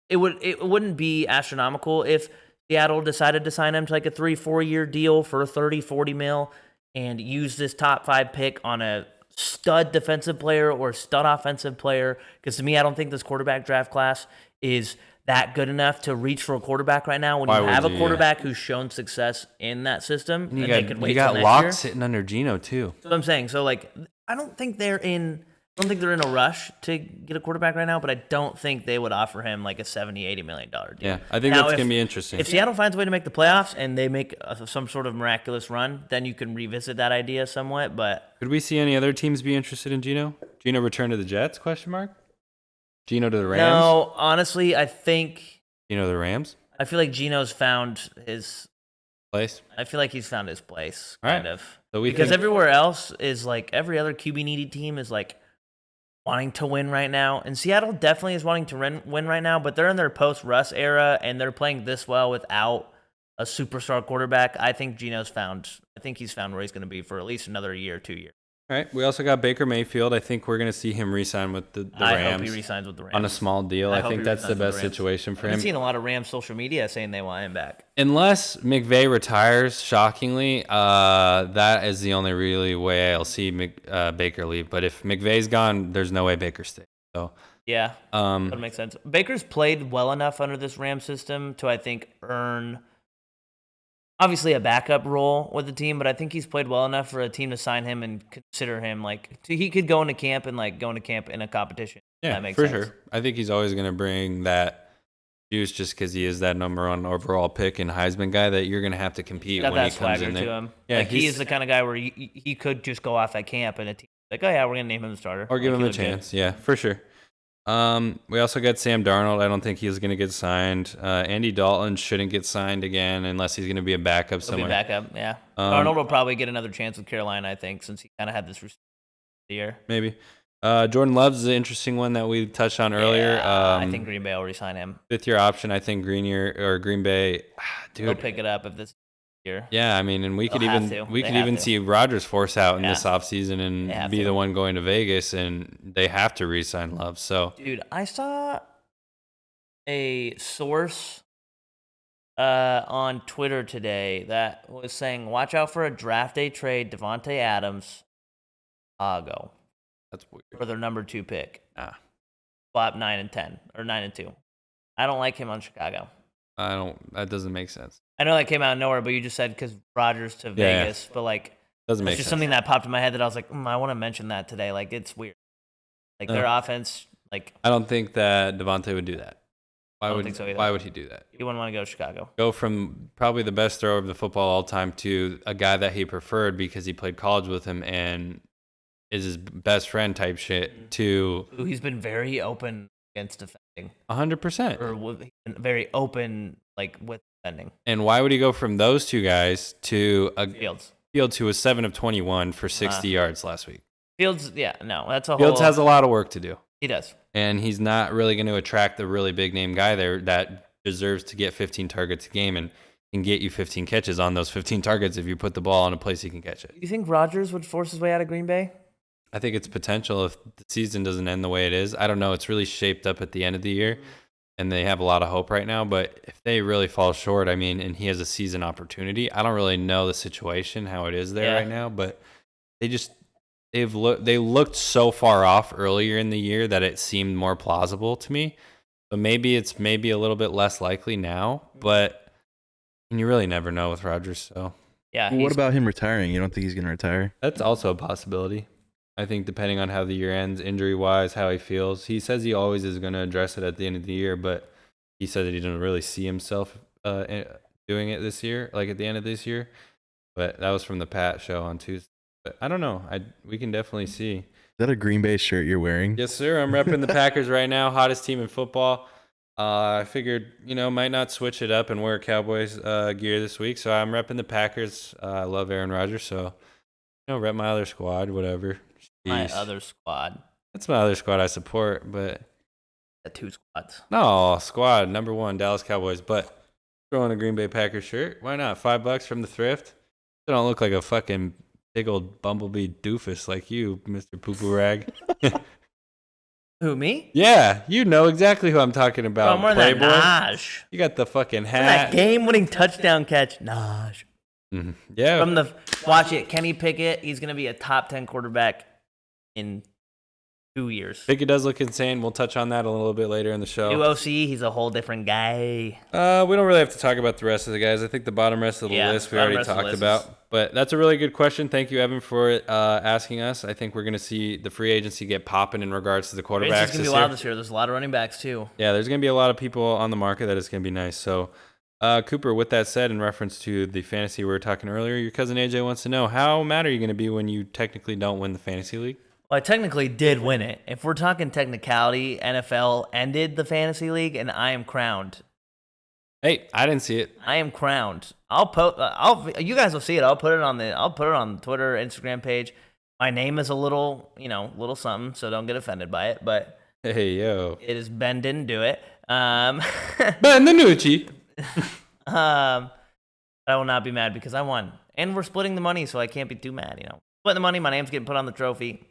it wouldn't be astronomical if – Seattle decided to sign him to like a 3-4 year deal for 30-40 mil and use this top 5 pick on a stud defensive player or stud offensive player. Because to me, I don't think this quarterback draft class is that good enough to reach for a quarterback right now when you have a quarterback who's shown success in that system. And you got Locke sitting under Geno too. That's what I'm saying. So like, I don't think they're in a rush to get a quarterback right now, but I don't think they would offer him like a $70-80 million deal. Yeah, I think that's going to be interesting. If Seattle finds a way to make the playoffs and they make some sort of miraculous run, then you can revisit that idea somewhat. But could we see any other teams be interested in Geno? Geno return to the Jets? ? Geno to the Rams? No, honestly, I think Geno to the Rams. I feel like Geno's found his place. I feel like he's found his place, kind of. So because everywhere else is like every other QB needy team is like wanting to win right now. And Seattle definitely is wanting to win right now, but they're in their post-Russ era, and they're playing this well without a superstar quarterback. I think he's found where he's going to be for at least another year, 2 years. All right. We also got Baker Mayfield. I think we're going to see him re-sign with the Rams. I hope he re-signs with the Rams. On a small deal. I think that's the best situation for him. I've seen a lot of Rams social media saying they want him back. Unless McVay retires, shockingly, that is the only really way I'll see Baker leave. But if McVay's gone, there's no way Baker stays. So yeah, that makes sense. Baker's played well enough under this Rams system to, I think, earn obviously a backup role with the team, but I think he's played well enough for a team to sign him and consider him he could go into camp and in a competition. Yeah, that makes for sense. sure. I think he's always going to bring that juice just because he is that number 1 overall pick and Heisman guy that you're going to have to compete Got when that he comes swagger in there. to him. Yeah, like he is the kind of guy where he could just go off at camp and a team like, oh yeah, we're gonna name him the starter or give like, him a chance. Good. Yeah, for sure. We also got Sam Darnold. I don't think he's going to get signed. Andy Dalton shouldn't get signed again unless he's going to be a backup somewhere. He'll be backup, yeah. Darnold will probably get another chance with Carolina, I think, since he kind of had this year. Maybe. Jordan Love's is an interesting one that we touched on earlier. I think Green Bay will re-sign him. 5th-year option. I think Green Bay. Dude, they'll pick it up if this year. Yeah, I mean, and we could even see Rodgers force out in this offseason and be the one going to Vegas, and they have to re-sign Love. So, dude, I saw a source on Twitter today that was saying, "Watch out for a draft day trade, Devontae Adams, Chicago." That's weird. For their number 2 pick. Flop 9 and 10 or 9 and 2. I don't like him on Chicago. That doesn't make sense. I know that came out of nowhere, but you just said because Rodgers to Vegas. But like, doesn't make it's just sense. something that popped in my head that I was like, I want to mention that today. Like, it's weird. Like their offense. Like, I don't think that Devontae would do that. I don't think so either. Why would he do that? He wouldn't want to go to Chicago. Go from probably the best thrower of the football all time to a guy that he preferred because he played college with him and is his best friend type shit to who he's been very open against defending. 100%. Or very open like with defending. And why would he go from those two guys to a Fields who was 7 of 21 for 60 yards last week? Fields, that's a Fields has a lot of work to do. He does. And he's not really going to attract the really big name guy there that deserves to get 15 targets a game and can get you 15 catches on those 15 targets if you put the ball in a place he can catch it. You think Rodgers would force his way out of Green Bay? I think it's potential if the season doesn't end the way it is. I don't know. It's really shaped up at the end of the year, and they have a lot of hope right now. But if they really fall short, I mean, and he has a season opportunity, I don't really know the situation, how it is there right now. But they looked so far off earlier in the year that it seemed more plausible to me. So maybe it's a little bit less likely now, but you really never know with Rodgers. So yeah. What about him retiring? You don't think he's going to retire? That's also a possibility. I think depending on how the year ends, injury-wise, how he feels. He says he always is going to address it at the end of the year, but he said that he didn't really see himself doing it this year, like at the end of this year. But that was from the Pat show on Tuesday. But I don't know. We can definitely see. Is that a Green Bay shirt you're wearing? Yes, sir. I'm repping the Packers right now, hottest team in football. I figured, might not switch it up and wear Cowboys gear this week, so I'm repping the Packers. I love Aaron Rodgers, so rep my other squad, whatever. My other squad. That's my other squad I support, but... The 2 squads. No, squad, number 1, Dallas Cowboys, but throwing a Green Bay Packers shirt, why not? $5 from the thrift. I don't look like a fucking big old bumblebee doofus like you, Mr. Poo-Poo Rag. Who, me? Yeah, you know exactly who I'm talking about. More than Naj. You got the fucking hat. That game-winning touchdown catch, Naj. Mm-hmm. Yeah. Watch it, Kenny Pickett. He's gonna be a top 10 quarterback in 2 years. Pickett does look insane. We'll touch on that a little bit later in the show. New OC, he's a whole different guy. We don't really have to talk about the rest of the guys. I think the bottom rest of the list we already talked about. But that's a really good question. Thank you, Evan, for asking us. I think we're going to see the free agency get popping in regards to the quarterbacks. It's going to be wild this year. There's a lot of running backs, too. Yeah, there's going to be a lot of people on the market that is going to be nice. So, Cooper, with that said, in reference to the fantasy we were talking earlier, your cousin AJ wants to know, how mad are you going to be when you technically don't win the fantasy league? Well, I technically did win it. If we're talking technicality, NFL ended the fantasy league, and I am crowned. Hey, I didn't see it. I am crowned. You guys will see it. I'll put it on the Twitter, Instagram page. My name is a little something, so don't get offended by it. But hey, yo, it is Ben didn't do it. Ben DiNucci. I will not be mad because I won, and we're splitting the money, so I can't be too mad. Splitting the money. My name's getting put on the trophy.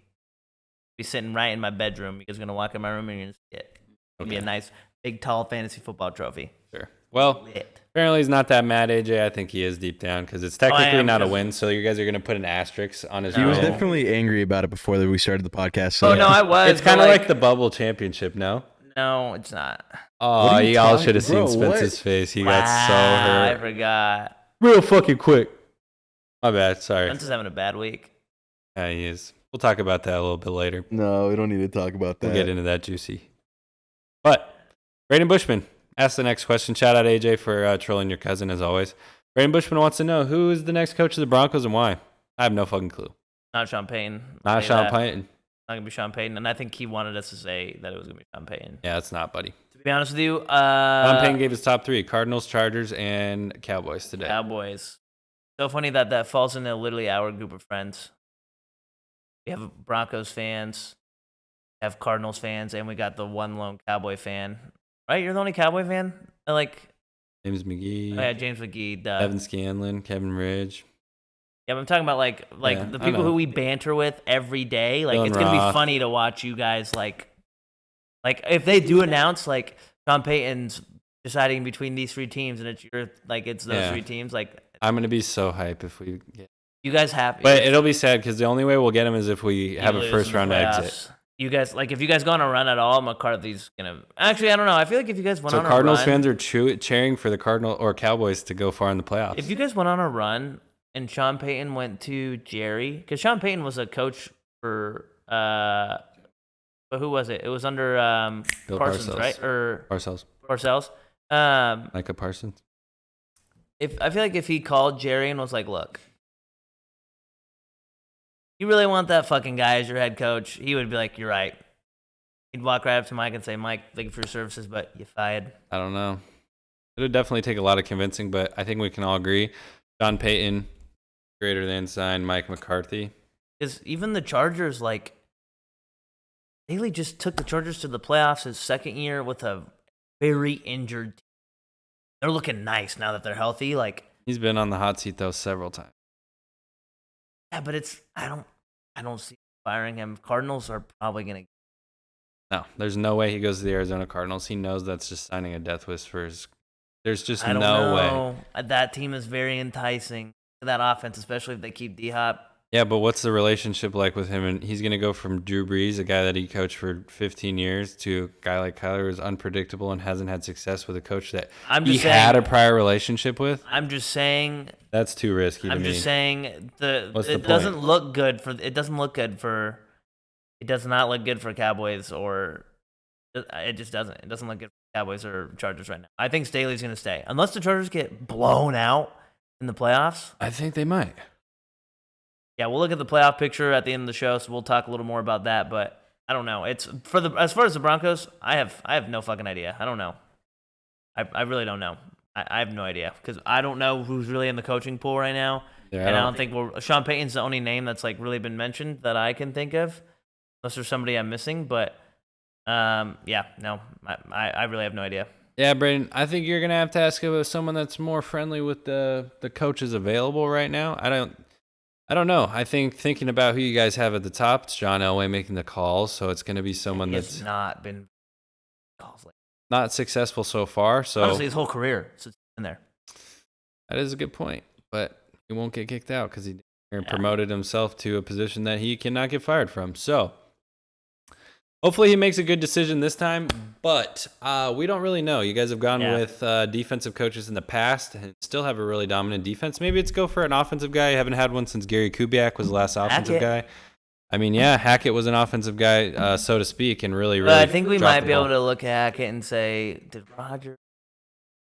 Be sitting right in my bedroom. You guys are gonna walk in my room and you're gonna see it. It'll be a nice, big, tall fantasy football trophy. Sure. Well, apparently he's not that mad, AJ. I think he is deep down because it's technically not a win. So you guys are gonna put an asterisk on his. He was definitely angry about it before we started the podcast. So. Oh no, I was. It's kind of like the bubble championship, no? No, it's not. Oh, y'all should have seen Spence's face. He got so hurt. I forgot. Real fucking quick. My bad. Sorry. Spence is having a bad week. Yeah, he is. We'll talk about that a little bit later. No, we don't need to talk about that. We'll get into that juicy. But Braden Bushman, ask the next question. Shout out AJ for trolling your cousin as always. Brandon Bushman wants to know who is the next coach of the Broncos and why. I have no fucking clue. Not Sean Payton. Not Sean Payton. Not gonna be Sean Payton, and I think he wanted us to say that it was gonna be Sean Payton. Yeah, it's not, buddy. To be honest with you, Sean Payton gave his top 3: Cardinals, Chargers, and Cowboys today. Cowboys. So funny that falls into literally our group of friends. We have Broncos fans, we have Cardinals fans, and we got the one lone Cowboy fan. Right? You're the only Cowboy fan? James McGee. Oh, yeah, James McGee. Evan Scanlon, Kevin Ridge. Yeah, but I'm talking about the people who we banter with every day. Like, Dylan it's gonna Roth. be funny to watch you guys like if they do announce like Sean Payton's deciding between these 3 teams and it's those 3 teams. Like, I'm gonna be so hype if we get. you guys have. But it'll be sad because the only way we'll get him is if we have a first round exit. You guys, if you guys go on a run at all, McCarthy's gonna. Actually, I don't know. I feel like if you guys went on a run, Cardinals fans are cheering for the Cardinal or Cowboys to go far in the playoffs. If you guys went on a run and Sean Payton went to Jerry, because Sean Payton was a coach for but who was it? It was under Bill Parsons, Parcells. right? Or Parcells. Micah Parsons. I feel like if he called Jerry and was like, "Look, you really want that fucking guy as your head coach?" He would be like, "You're right." He'd walk right up to Mike and say, "Mike, thank you for your services, but you fired." I don't know. It would definitely take a lot of convincing, but I think we can all agree. Sean Payton, greater than sign Mike McCarthy. Because even the Chargers, Haley just took the Chargers to the playoffs his second year with a very injured team. They're looking nice now that they're healthy. He's been on the hot seat though several times. Yeah, but I don't see firing him. Cardinals are probably gonna. No, there's no way he goes to the Arizona Cardinals. He knows that's just signing a death wish for his. There's just I don't no know. way. That team is very enticing. That offense, especially if they keep D-Hop. Yeah, but what's the relationship like with him? And he's going to go from Drew Brees, a guy that he coached for 15 years, to a guy like Kyler who's unpredictable and hasn't had success with a coach that had a prior relationship with. I'm just saying that's too risky. I'm to just me. saying it doesn't look good for. It doesn't look good for. It does not look good for Cowboys or. It just doesn't. It doesn't look good for Cowboys or Chargers right now. I think Staley's going to stay unless the Chargers get blown out in the playoffs. I think they might. Yeah, we'll look at the playoff picture at the end of the show, so we'll talk a little more about that. But I don't know. It's as far as the Broncos, I have no fucking idea. I don't know. I really don't know. I have no idea because I don't know who's really in the coaching pool right now, and I don't think Sean Payton's the only name that's really been mentioned that I can think of, unless there's somebody I'm missing. But I really have no idea. Yeah, Brayden, I think you're gonna have to ask about someone that's more friendly with the coaches available right now. I don't know. I think thinking about who you guys have at the top, it's John Elway making the calls, so it's going to be someone that's not been not successful so far. So honestly, his whole career is in there. That is a good point, but he won't get kicked out because he promoted himself to a position that he cannot get fired from. So hopefully he makes a good decision this time, but we don't really know. You guys have gone with defensive coaches in the past and still have a really dominant defense. Maybe it's go for an offensive guy. You haven't had one since Gary Kubiak was the last offensive guy. I mean, yeah, Hackett was an offensive guy, so to speak, and really I think we might be able to look at Hackett and say, did Rodgers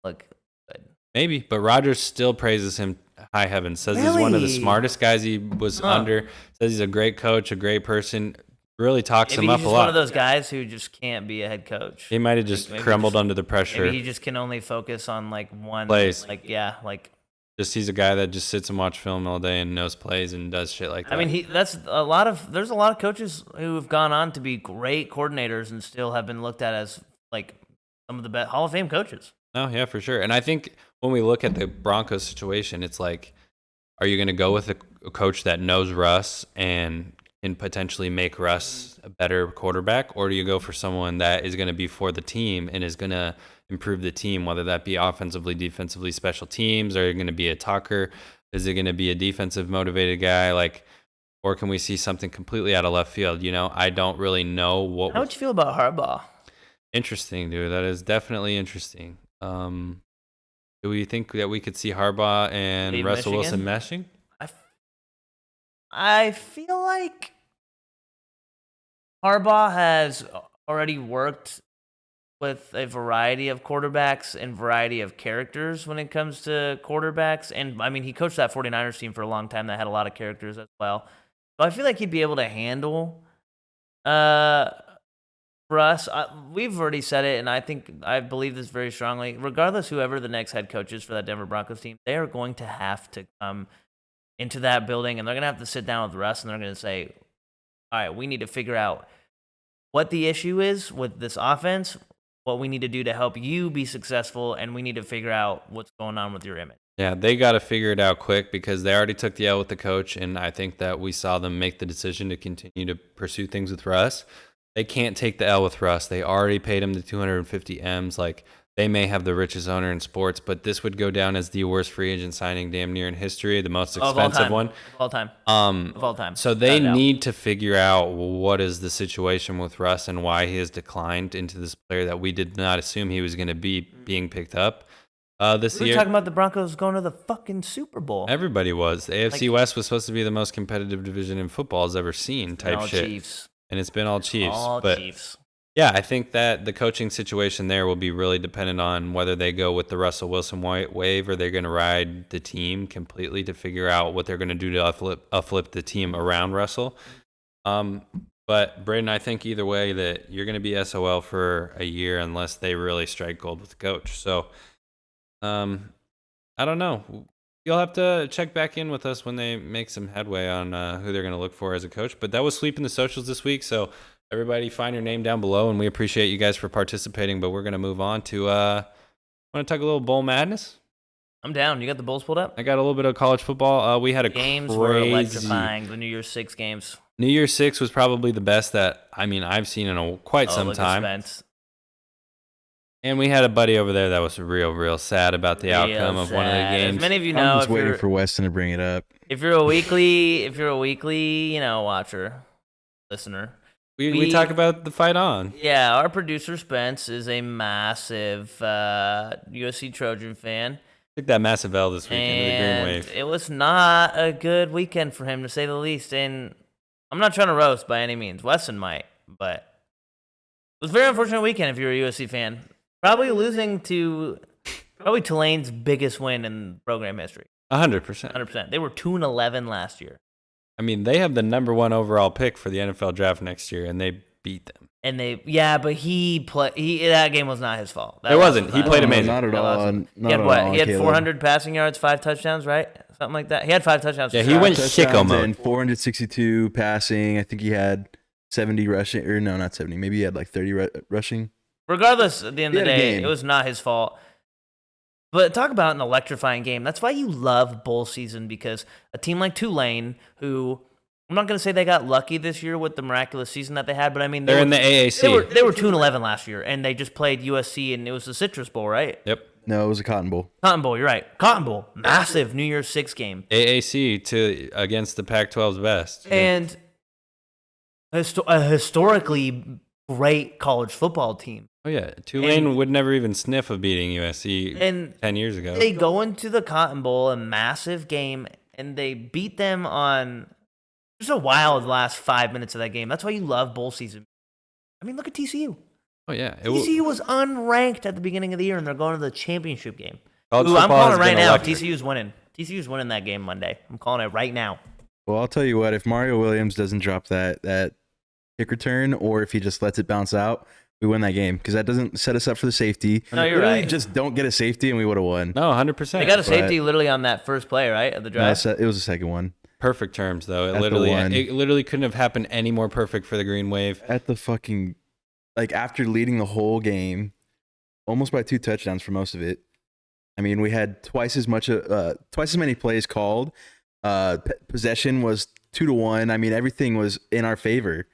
look good? Maybe, but Rodgers still praises him high heavens, says he's one of the smartest guys he was under, says he's a great coach, a great person. Really talks him up a lot. Maybe he's one of those guys who just can't be a head coach. He might have just crumbled under the pressure. Maybe he just can only focus on one plays. Just he's a guy that just sits and watch film all day and knows plays and does shit like that. I mean, there's a lot of coaches who have gone on to be great coordinators and still have been looked at as some of the best Hall of Fame coaches. Oh yeah, for sure. And I think when we look at the Broncos situation, it's like, are you going to go with a coach that knows Russ and can potentially make Russ a better quarterback, or do you go for someone that is going to be for the team and is going to improve the team, whether that be offensively, defensively, special teams? Are you going to be a talker? Is it going to be a defensive motivated guy? Or can we see something completely out of left field? I don't really know what. How would you feel about Harbaugh? Interesting, dude. That is definitely interesting. Do we think that we could see Harbaugh and Russell Wilson meshing? I feel like Harbaugh has already worked with a variety of quarterbacks and variety of characters when it comes to quarterbacks. And, I mean, he coached that 49ers team for a long time that had a lot of characters as well. So I feel like he'd be able to handle for us. We've already said it, and I believe this very strongly. Regardless, whoever the next head coach is for that Denver Broncos team, they are going to have to come into that building, and they're going to have to sit down with Russ, and they're going to say, all right, we need to figure out what the issue is with this offense, what we need to do to help you be successful, and we need to figure out what's going on with your image. Yeah, they got to figure it out quick because they already took the L with the coach, and I think that we saw them make the decision to continue to pursue things with Russ. They can't take the L with Russ. They already paid him the 250 M's. Like, they may have the richest owner in sports, but this would go down as the worst free agent signing damn near in history, the most expensive one. Of all time. Of all time. So they need to figure out what is the situation with Russ and why he has declined into this player that we did not assume he was going to be being picked up this year. We're talking about the Broncos going to the fucking Super Bowl. Everybody was. The AFC West was supposed to be the most competitive division in football has ever seen type shit. Chiefs. And it's been all Chiefs. Chiefs. Yeah, I think that the coaching situation there will be really dependent on whether they go with the Russell Wilson wave or they're going to ride the team completely to figure out what they're going to do to uplift the team around Russell. But, Braden, I think either way that you're going to be SOL for a year unless they really strike gold with the coach. So, I don't know. You'll have to check back in with us when they make some headway on who they're going to look for as a coach. But that was sweeping the socials this week, so everybody find your name down below, and we appreciate you guys for participating. But we're going to move on to want to talk a little bowl madness? I'm down. You got the Bulls pulled up? I got a little bit of college football. We had a games crazy... were electrifying. The New Year's 6 games. New Year's 6 was probably the best that, I've seen in quite some time. Spence. And we had a buddy over there that was real sad about the outcome of one of the games. As many of you know, I'm just waiting for Weston to bring it up. If you're a weekly, watcher, listener. We talk about the fight on. Yeah, our producer Spence is a massive USC Trojan fan. Took that massive L this weekend in the Green Wave. It was not a good weekend for him, to say the least. And I'm not trying to roast by any means. Weston might, but it was a very unfortunate weekend if you're a USC fan. Probably losing to Tulane's biggest win in program history. 100%. 100%. They were 2-11 last year. They have the number 1 overall pick for the NFL draft next year, and they beat them. And but that game was not his fault. It wasn't. He played amazing. Not at all. He had what? He had 400 passing yards, 5 touchdowns, right? Something like that. He had 5 touchdowns. Yeah, he went sicko mode. And 462 passing. I think he had 70 rushing. Or no, not 70. Maybe he had like 30 rushing. Regardless, at the end of the day, it was not his fault. But talk about an electrifying game. That's why you love bowl season, because a team like Tulane, who I'm not going to say they got lucky this year with the miraculous season that they had, but they're in the AAC. They were 2-11 last year, and they just played USC, and it was the Citrus Bowl, right? Yep. No, it was a Cotton Bowl. Cotton Bowl, you're right. Cotton Bowl, massive New Year's 6 game. AAC against the Pac-12's best. And a historically great college football team. Oh, yeah. Tulane would never even sniff of beating USC 10 years ago. They go into the Cotton Bowl, a massive game, and they beat them on just a wild last 5 minutes of that game. That's why you love bowl season. Look at TCU. Oh, yeah. TCU was unranked at the beginning of the year, and they're going to the championship game. I'm calling it right now. TCU's winning. TCU's winning that game Monday. I'm calling it right now. Well, I'll tell you what. If Mario Williams doesn't drop that kick return, or if he just lets it bounce out, we win that game, because that doesn't set us up for the safety. No, you're right. Just don't get a safety, and we would have won. No, 100%. They got a safety literally on that first play, right, of the drive? No, it was the second one. Perfect terms, though. It literally couldn't have happened any more perfect for the Green Wave. At the fucking, after leading the whole game, almost by 2 touchdowns for most of it. We had twice as many plays called. Possession was 2-1. Everything was in our favor.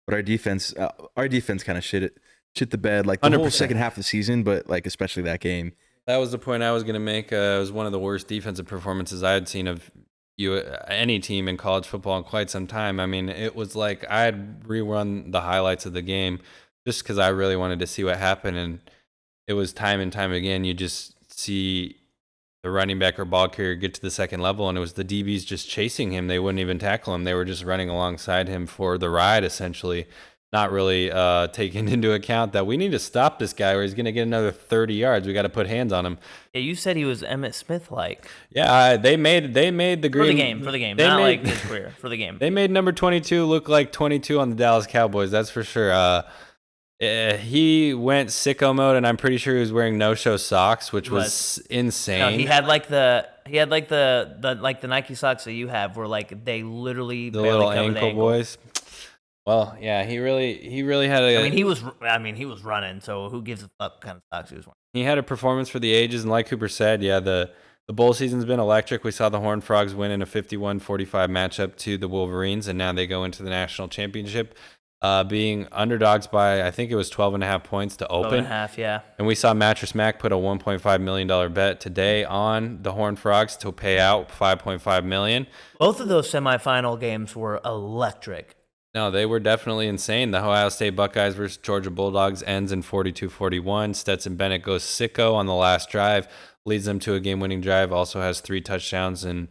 But our defense kind of shit the bed the 100%. Whole second half of the season, but especially that game. That was the point I was going to make. It was one of the worst defensive performances I had seen of any team in college football in quite some time. It was like I had rerun the highlights of the game just because I really wanted to see what happened, and it was time and time again. You just see the running back or ball carrier get to the second level, and it was the DBs just chasing him. They wouldn't even tackle him. They were just running alongside him for the ride, essentially. not really taking into account that we need to stop this guy or he's going to get another 30 yards. We got to put hands on him. Yeah, you said he was Emmitt Smith-like. Yeah, they made the green For the game. Not like his career. For the game. They made number 22 look like 22 on the Dallas Cowboys. That's for sure. He went sicko mode, and I'm pretty sure he was wearing no-show socks, which was insane. No, he had like the Nike socks that you have, where like they literally the barely little cover ankle the ankle. boys. Well, yeah, he really had a. I mean, he was running, so who gives a fuck what kind of socks he was wearing? He had a performance for the ages, and like Cooper said, yeah, the bowl season's been electric. We saw the Horned Frogs win in a 51-45 matchup to the Wolverines, and now they go into the national championship, being underdogs by, I think it was 12.5 points to open. 12.5, yeah. And we saw Mattress Mac put a $1.5 million bet today on the Horned Frogs to pay out $5.5 million. Both of those semifinal games were electric. No, they were definitely insane. The Ohio State Buckeyes versus Georgia Bulldogs ends in 42-41. Stetson Bennett goes sicko on the last drive, leads them to a game-winning drive, also has 3 touchdowns and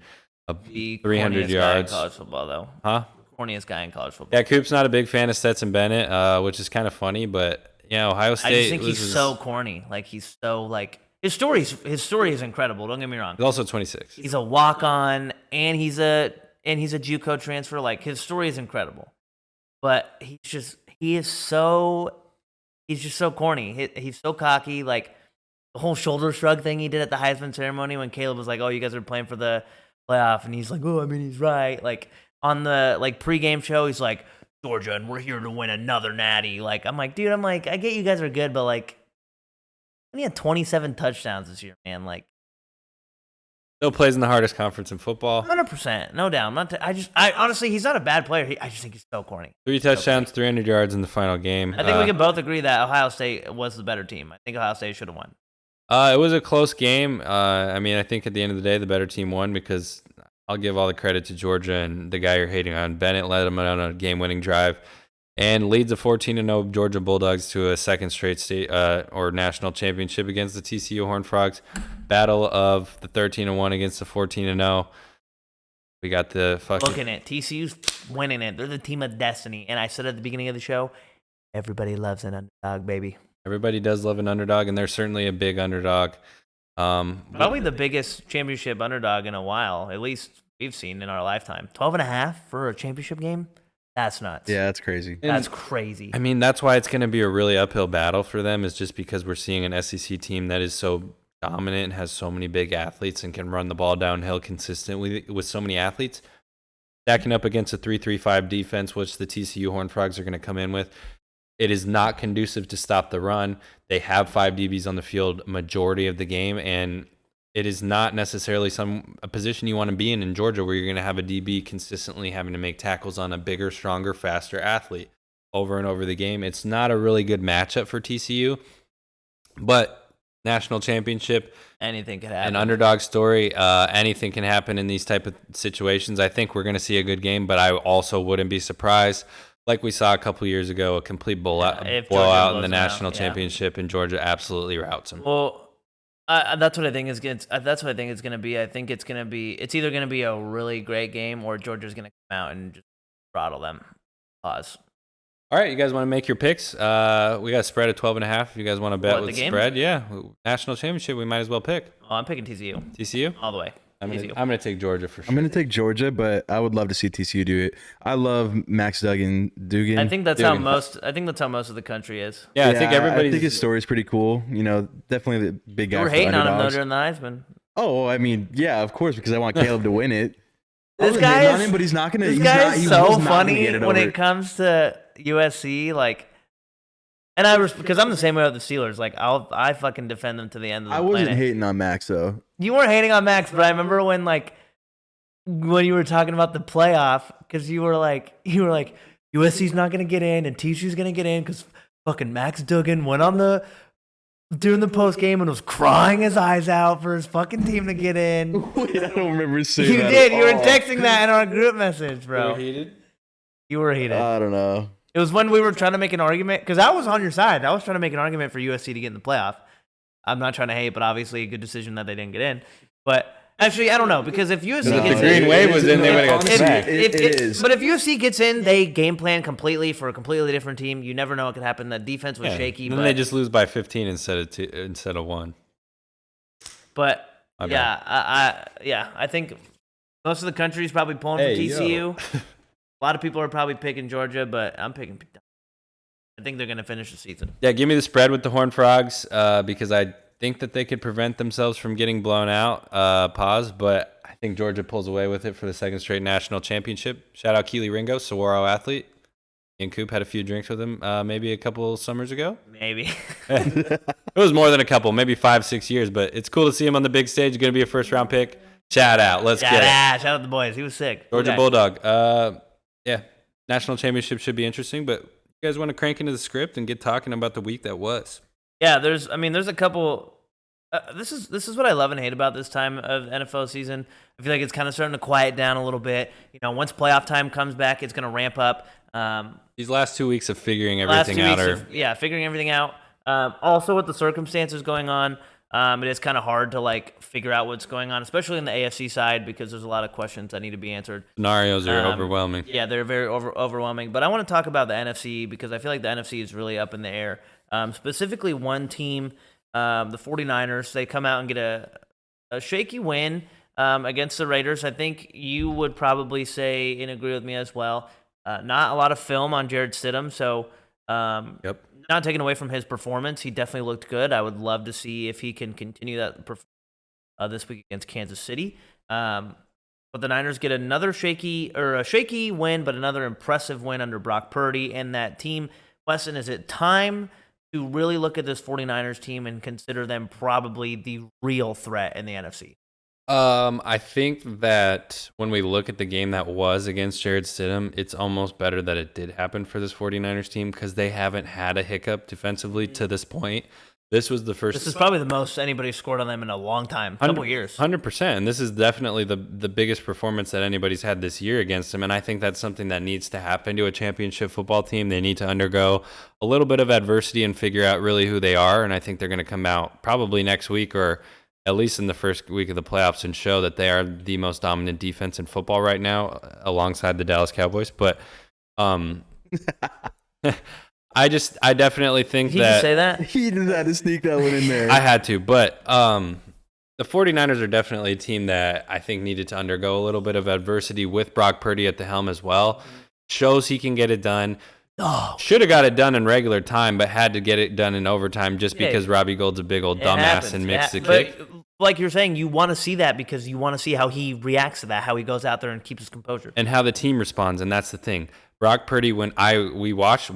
300 yards. Guy in college football, though. Huh? Corniest guy in college football. Yeah, Coop's not a big fan of Stetson Bennett, which is kind of funny, but yeah, Ohio State. I just think he's so corny. Like he's so like his story is incredible. Don't get me wrong. He's also 26. He's a walk-on and he's a JUCO transfer. Like his story is incredible, but he's just so corny. He's so cocky. Like the whole shoulder shrug thing he did at the Heisman ceremony when Caleb was like, "Oh, you guys are playing for the playoff," and he's like, "Oh, I mean, he's right." Like on the pregame show, he's like, "Georgia, and we're here to win another natty." Like I'm like, dude, I get you guys are good, but like, and he had 27 touchdowns this year, man. Like, Still plays in the hardest conference in football. 100%, no doubt. I honestly, he's not a bad player. I just think he's so corny. 3 touchdowns, 300 yards in the final game. I think we can both agree that Ohio State was the better team. I think Ohio State should have won. It was a close game. I mean, I think at the end of the day, the better team won because I'll give all the credit to Georgia and the guy you're hating on. Bennett led them on a game-winning drive and leads the 14-0 Georgia Bulldogs to a second straight state or national championship against the TCU Horned Frogs. Battle of the 13-1 against the 14-0. We got the fucking... Look at it. TCU's winning it. They're the team of destiny. And I said at the beginning of the show, everybody loves an underdog, baby. Everybody does love an underdog, and they're certainly a big underdog. Probably the biggest championship underdog in a while, at least we've seen in our lifetime. 12.5 for a championship game? That's nuts. Yeah, that's crazy. That's crazy. I mean, that's why it's going to be a really uphill battle for them, is just because we're seeing an SEC team that is so dominant and has so many big athletes and can run the ball downhill consistently with so many athletes. Stacking up against a 3-3-5 defense, which the TCU Horned Frogs are going to come in with. It is not conducive to stop the run. They have 5 DBs on the field majority of the game, and it is not necessarily a position you want to be in Georgia where you're going to have a DB consistently having to make tackles on a bigger, stronger, faster athlete over and over the game. It's not a really good matchup for TCU, but national championship, anything could happen. An underdog story, anything can happen in these type of situations. I think we're going to see a good game, but I also wouldn't be surprised. Like we saw a couple years ago, a complete blowout in the national championship, and Georgia absolutely routs them. Well, that's what I think that's what I think it's going to be. I think it's either going to be a really great game or Georgia's going to come out and just throttle them. Pause. All right, you guys want to make your picks? We got a spread of 12.5. If you guys want to bet with the spread, yeah, national championship, we might as well pick. Oh, I'm picking TCU. TCU all the way. I'm gonna take Georgia for sure. I'm gonna take Georgia, but I would love to see TCU do it. I love Max Dugan. I think that's how most of the country is. Yeah, I think everybody. I think his story is pretty cool. You know, definitely the big guy. We're hating on him though during the Heisman. Oh, I mean, yeah, of course, because I want Caleb to win it. This guy is, on him, but he's not gonna. This guy is so funny when it comes to USC, like. And because I'm the same way with the Steelers. Like I fucking defend them to the end of the planet. I wasn't hating on Max though. You weren't hating on Max, but I remember when you were talking about the playoff, because you were like USC's not gonna get in and TCU's gonna get in because fucking Max Duggan went on during the post game and was crying his eyes out for his fucking team to get in. Wait, I don't remember saying that. You did. You were texting that in our group message, bro. You were heated. You were heated. I don't know. It was when we were trying to make an argument, because I was on your side. I was trying to make an argument for USC to get in the playoff. I'm not trying to hate, but obviously a good decision that they didn't get in. But Actually, I don't know because if USC If gets the green in, wave was in, they would have got Honestly, smacked. it is. But if USC gets in, they game plan completely for a completely different team. You never know what could happen. The defense was shaky, Then but they just lose by 15 instead of 1. But My yeah, I think most of the country is probably pulling for TCU. A lot of people are probably picking Georgia, but I'm picking. I think they're going to finish the season. Yeah, give me the spread with the Horned Frogs because I think that they could prevent themselves from getting blown out. But I think Georgia pulls away with it for the second straight national championship. Shout out Keely Ringo, Saguaro athlete. And Coop had a few drinks with him maybe a couple summers ago. Maybe. It was more than a couple, maybe 5-6 years, but it's cool to see him on the big stage. Going to be a first-round pick. Shout out. Let's get it. Shout out the boys. He was sick. Georgia Bulldog. Yeah, national championship should be interesting, but you guys want to crank into the script and get talking about the week that was. Yeah, there's a couple. This is what I love and hate about this time of NFL season. I feel like it's kind of starting to quiet down a little bit. Once playoff time comes back, it's going to ramp up. These last 2 weeks of figuring everything out figuring everything out. Also, with the circumstances going on, it is kind of hard to figure out what's going on, especially in the AFC side, because there's a lot of questions that need to be answered. Scenarios are overwhelming. Yeah, they're very overwhelming. But I want to talk about the NFC because I feel like the NFC is really up in the air. Specifically, one team, the 49ers, they come out and get a shaky win against the Raiders. I think you would probably say and agree with me as well. Not a lot of film on Jared Stidham, so not taking away from his performance. He definitely looked good. I would love to see if he can continue that this week against Kansas City. But the Niners get a shaky win, but another impressive win under Brock Purdy and that team. Weston, is it time to really look at this 49ers team and consider them probably the real threat in the NFC? I think that when we look at the game that was against Jared Stidham, it's almost better that it did happen for this 49ers team because they haven't had a hiccup defensively to this point. This was the first. This is probably the most anybody scored on them in a long time, a couple years. 100%. And this is definitely the biggest performance that anybody's had this year against them. And I think that's something that needs to happen to a championship football team. They need to undergo a little bit of adversity and figure out really who they are. And I think they're going to come out probably next week or at least in the first week of the playoffs and show that they are the most dominant defense in football right now alongside the Dallas Cowboys. But I definitely think Did he just say that? He just had to sneak that one in there. I had to, but the 49ers are definitely a team that I think needed to undergo a little bit of adversity with Brock Purdy at the helm as well. Shows he can get it done. Oh. Should have got it done in regular time, but had to get it done in overtime just because Robbie Gould's a big old dumbass and mixed the kick. Like you're saying, you want to see that because you want to see how he reacts to that, how he goes out there and keeps his composure. And how the team responds, and that's the thing. Brock Purdy, when we watched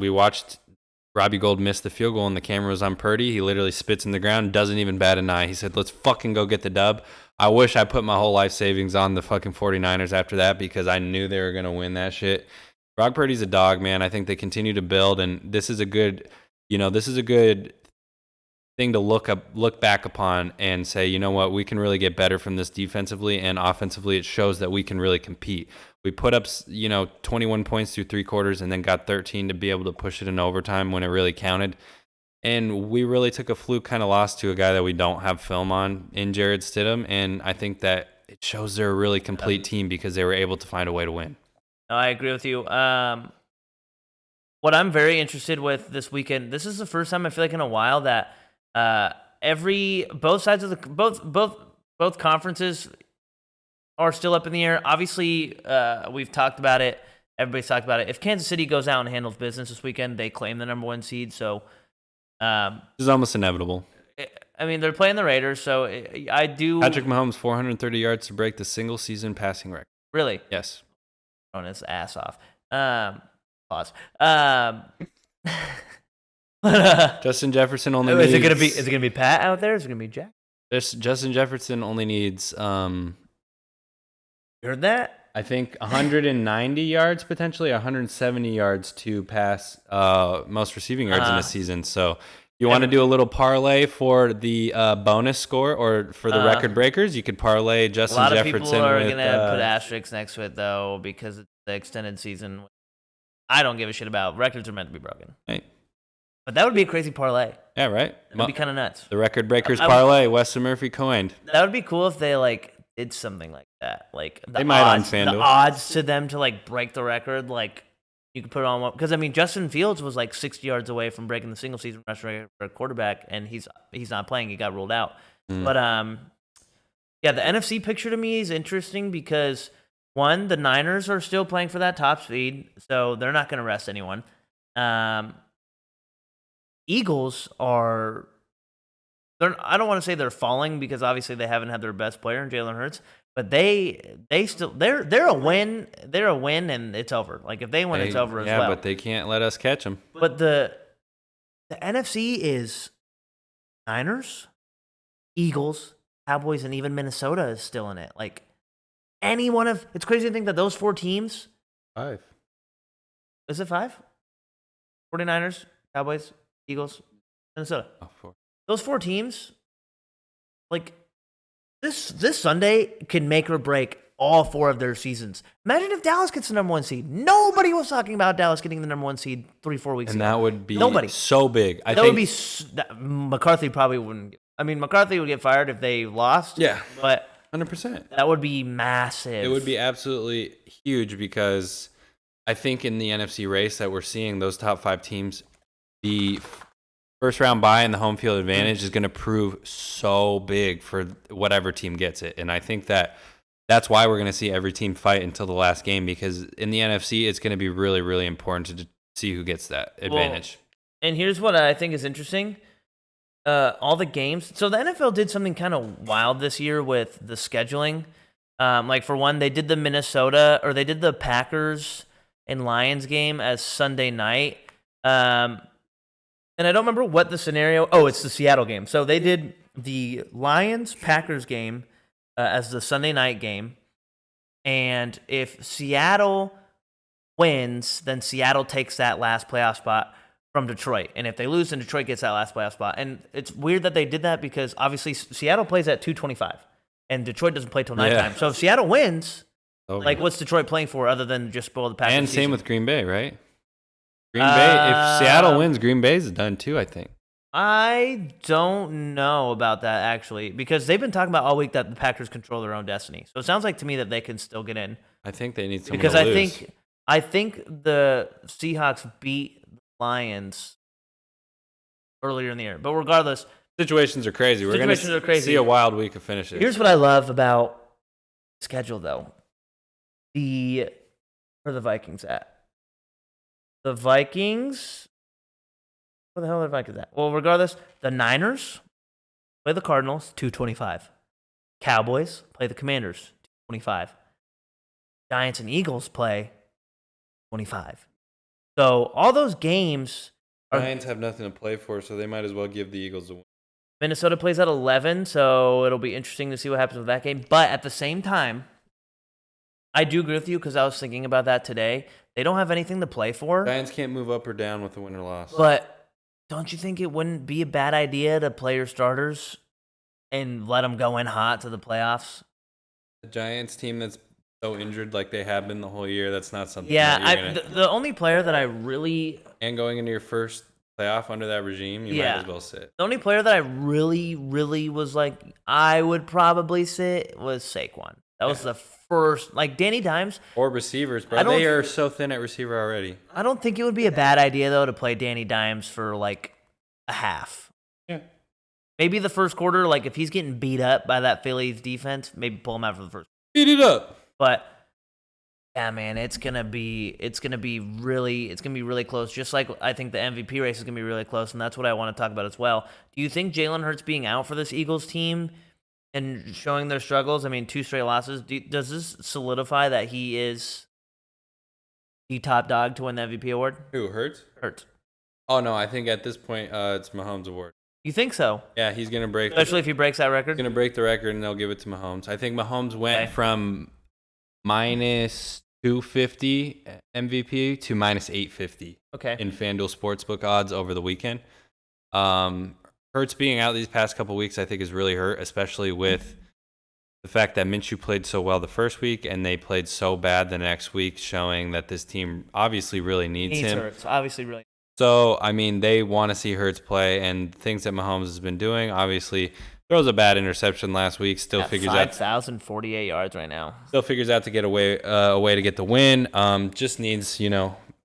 Robbie Gould miss the field goal and the camera was on Purdy, he literally spits in the ground, doesn't even bat an eye. He said, let's fucking go get the dub. I wish I put my whole life savings on the fucking 49ers after that because I knew they were going to win that shit. Brock Purdy's a dog, man. I think they continue to build, and this is a good thing to look back upon and say, you know what, we can really get better from this defensively and offensively. It shows that we can really compete. We put up, 21 points through 3 quarters and then got 13 to be able to push it in overtime when it really counted. And we really took a fluke kind of loss to a guy that we don't have film on in Jared Stidham, and I think that it shows they're a really complete team because they were able to find a way to win. No, I agree with you. What I'm very interested with this weekend, this is the first time I feel like in a while that both sides of the both conferences are still up in the air. Obviously, we've talked about it. Everybody's talked about it. If Kansas City goes out and handles business this weekend, they claim the number 1 seed. So this is almost inevitable. I mean, they're playing the Raiders, so I do. Patrick Mahomes 430 yards to break the single season passing record. Really? Yes. On his ass off. Pause. Justin Jefferson only is needs... Is it gonna be Pat out there? Is it gonna be Jack? Justin Jefferson only needs you heard that? I think 190 yards, potentially 170 yards to pass most receiving yards in a season. So you want to do a little parlay for the bonus score or for the record breakers? You could parlay Justin Jefferson. A lot of people are going to put asterisks next to it, though, because it's the extended season. I don't give a shit about. Records are meant to be broken. Right. But that would be a crazy parlay. Yeah, right? That would be kind of nuts. The record breakers parlay, Weston Murphy coined. That would be cool if they, did something like that. Like They might on FanDuel. the odds to them to like break the record, like you could put it on one because I mean Justin Fields was like 60 yards away from breaking the single season rushing record for a quarterback, and he's not playing. He got ruled out. But yeah, the NFC picture to me is interesting because one, the Niners are still playing for that top speed, so they're not going to rest anyone. Eagles are. I don't want to say they're falling because obviously they haven't had their best player in Jalen Hurts, but they're a win. They're a win and it's over. Like if they win, it's over as well. Yeah, but they can't let us catch them. But the NFC is Niners, Eagles, Cowboys, and even Minnesota is still in it. Like any one of it's crazy to think that those 4 teams. 5. Is it 5? 49ers, Cowboys, Eagles, Minnesota. Oh, 4. Those 4 teams, like this Sunday can make or break all 4 of their seasons. Imagine if Dallas gets the number 1 seed. Nobody was talking about Dallas getting the number 1 seed 3-4 weeks ago. And that would be Nobody. So big. I think that would be McCarthy probably wouldn't. I mean, McCarthy would get fired if they lost. Yeah, but 100%. That would be massive. It would be absolutely huge because I think in the NFC race that we're seeing those top 5 teams, the first round bye and the home field advantage is going to prove so big for whatever team gets it. And I think that's why we're going to see every team fight until the last game because in the NFC, it's going to be really, really important to see who gets that advantage. Well, and here's what I think is interesting. All the games. So the NFL did something kind of wild this year with the scheduling. Like for one, they did the Packers and Lions game as Sunday night. And I don't remember what the scenario. Oh, it's the Seattle game. So they did the Lions-Packers game as the Sunday night game. And if Seattle wins, then Seattle takes that last playoff spot from Detroit. And if they lose, then Detroit gets that last playoff spot. And it's weird that they did that because obviously Seattle plays at 2:25. And Detroit doesn't play till nighttime. So if Seattle wins, like what's Detroit playing for other than just spoil the Packers And season? same with Green Bay, right? Green Bay, if Seattle wins, Green Bay's done too, I think. I don't know about that, actually, because they've been talking about all week that the Packers control their own destiny. So it sounds like to me that they can still get in. I think they need someone because to lose. I think the Seahawks beat the Lions earlier in the year. But regardless. Situations are crazy. We're going to see a wild week of finishes. Here's what I love about the schedule, though. Where are the Vikings at? The Vikings, where the hell are the Vikings at? Well, regardless, the Niners play the Cardinals, 2:25. Cowboys play the Commanders, 2:25. Giants and Eagles play 25. So all those games. Giants have nothing to play for, so they might as well give the Eagles a win. Minnesota plays at 11, so it'll be interesting to see what happens with that game. But at the same time, I do agree with you because I was thinking about that today. They don't have anything to play for. Giants can't move up or down with a win or loss. But don't you think it wouldn't be a bad idea to play your starters and let them go in hot to the playoffs? The Giants team that's so injured like they have been the whole year, that's not something the only player that I really... And going into your first playoff under that regime, you might as well sit. The only player that I really, really was like, I would probably sit was Saquon. That was the first, like Danny Dimes. Or receivers, bro. They are so thin at receiver already. I don't think it would be a bad idea, though, to play Danny Dimes for like a half. Yeah. Maybe the first quarter, like if he's getting beat up by that Phillies defense, maybe pull him out for the first. Beat it up. But yeah, man, it's gonna be really close. Just like I think the MVP race is gonna be really close, and that's what I want to talk about as well. Do you think Jalen Hurts being out for this Eagles team and showing their struggles? I mean, 2 straight losses. Does this solidify that he is the top dog to win the MVP award? Who, Hurts? Hurts. Oh no, I think at this point it's Mahomes' award. You think so? Yeah, he's gonna break. Especially if he breaks that record. He's gonna break the record, and they'll give it to Mahomes. I think Mahomes went from minus 250 MVP to minus 850. Okay. In FanDuel Sportsbook odds over the weekend. Hurts being out these past couple weeks, I think, has really hurt, especially with the fact that Minshew played so well the first week and they played so bad the next week, showing that this team obviously really needs him. Hurts, obviously, really. So, I mean, they want to see Hurts play, and things that Mahomes has been doing. Obviously, throws a bad interception last week. Still figures out 5,048 yards right now. Still figures out to get a way to get the win. Just needs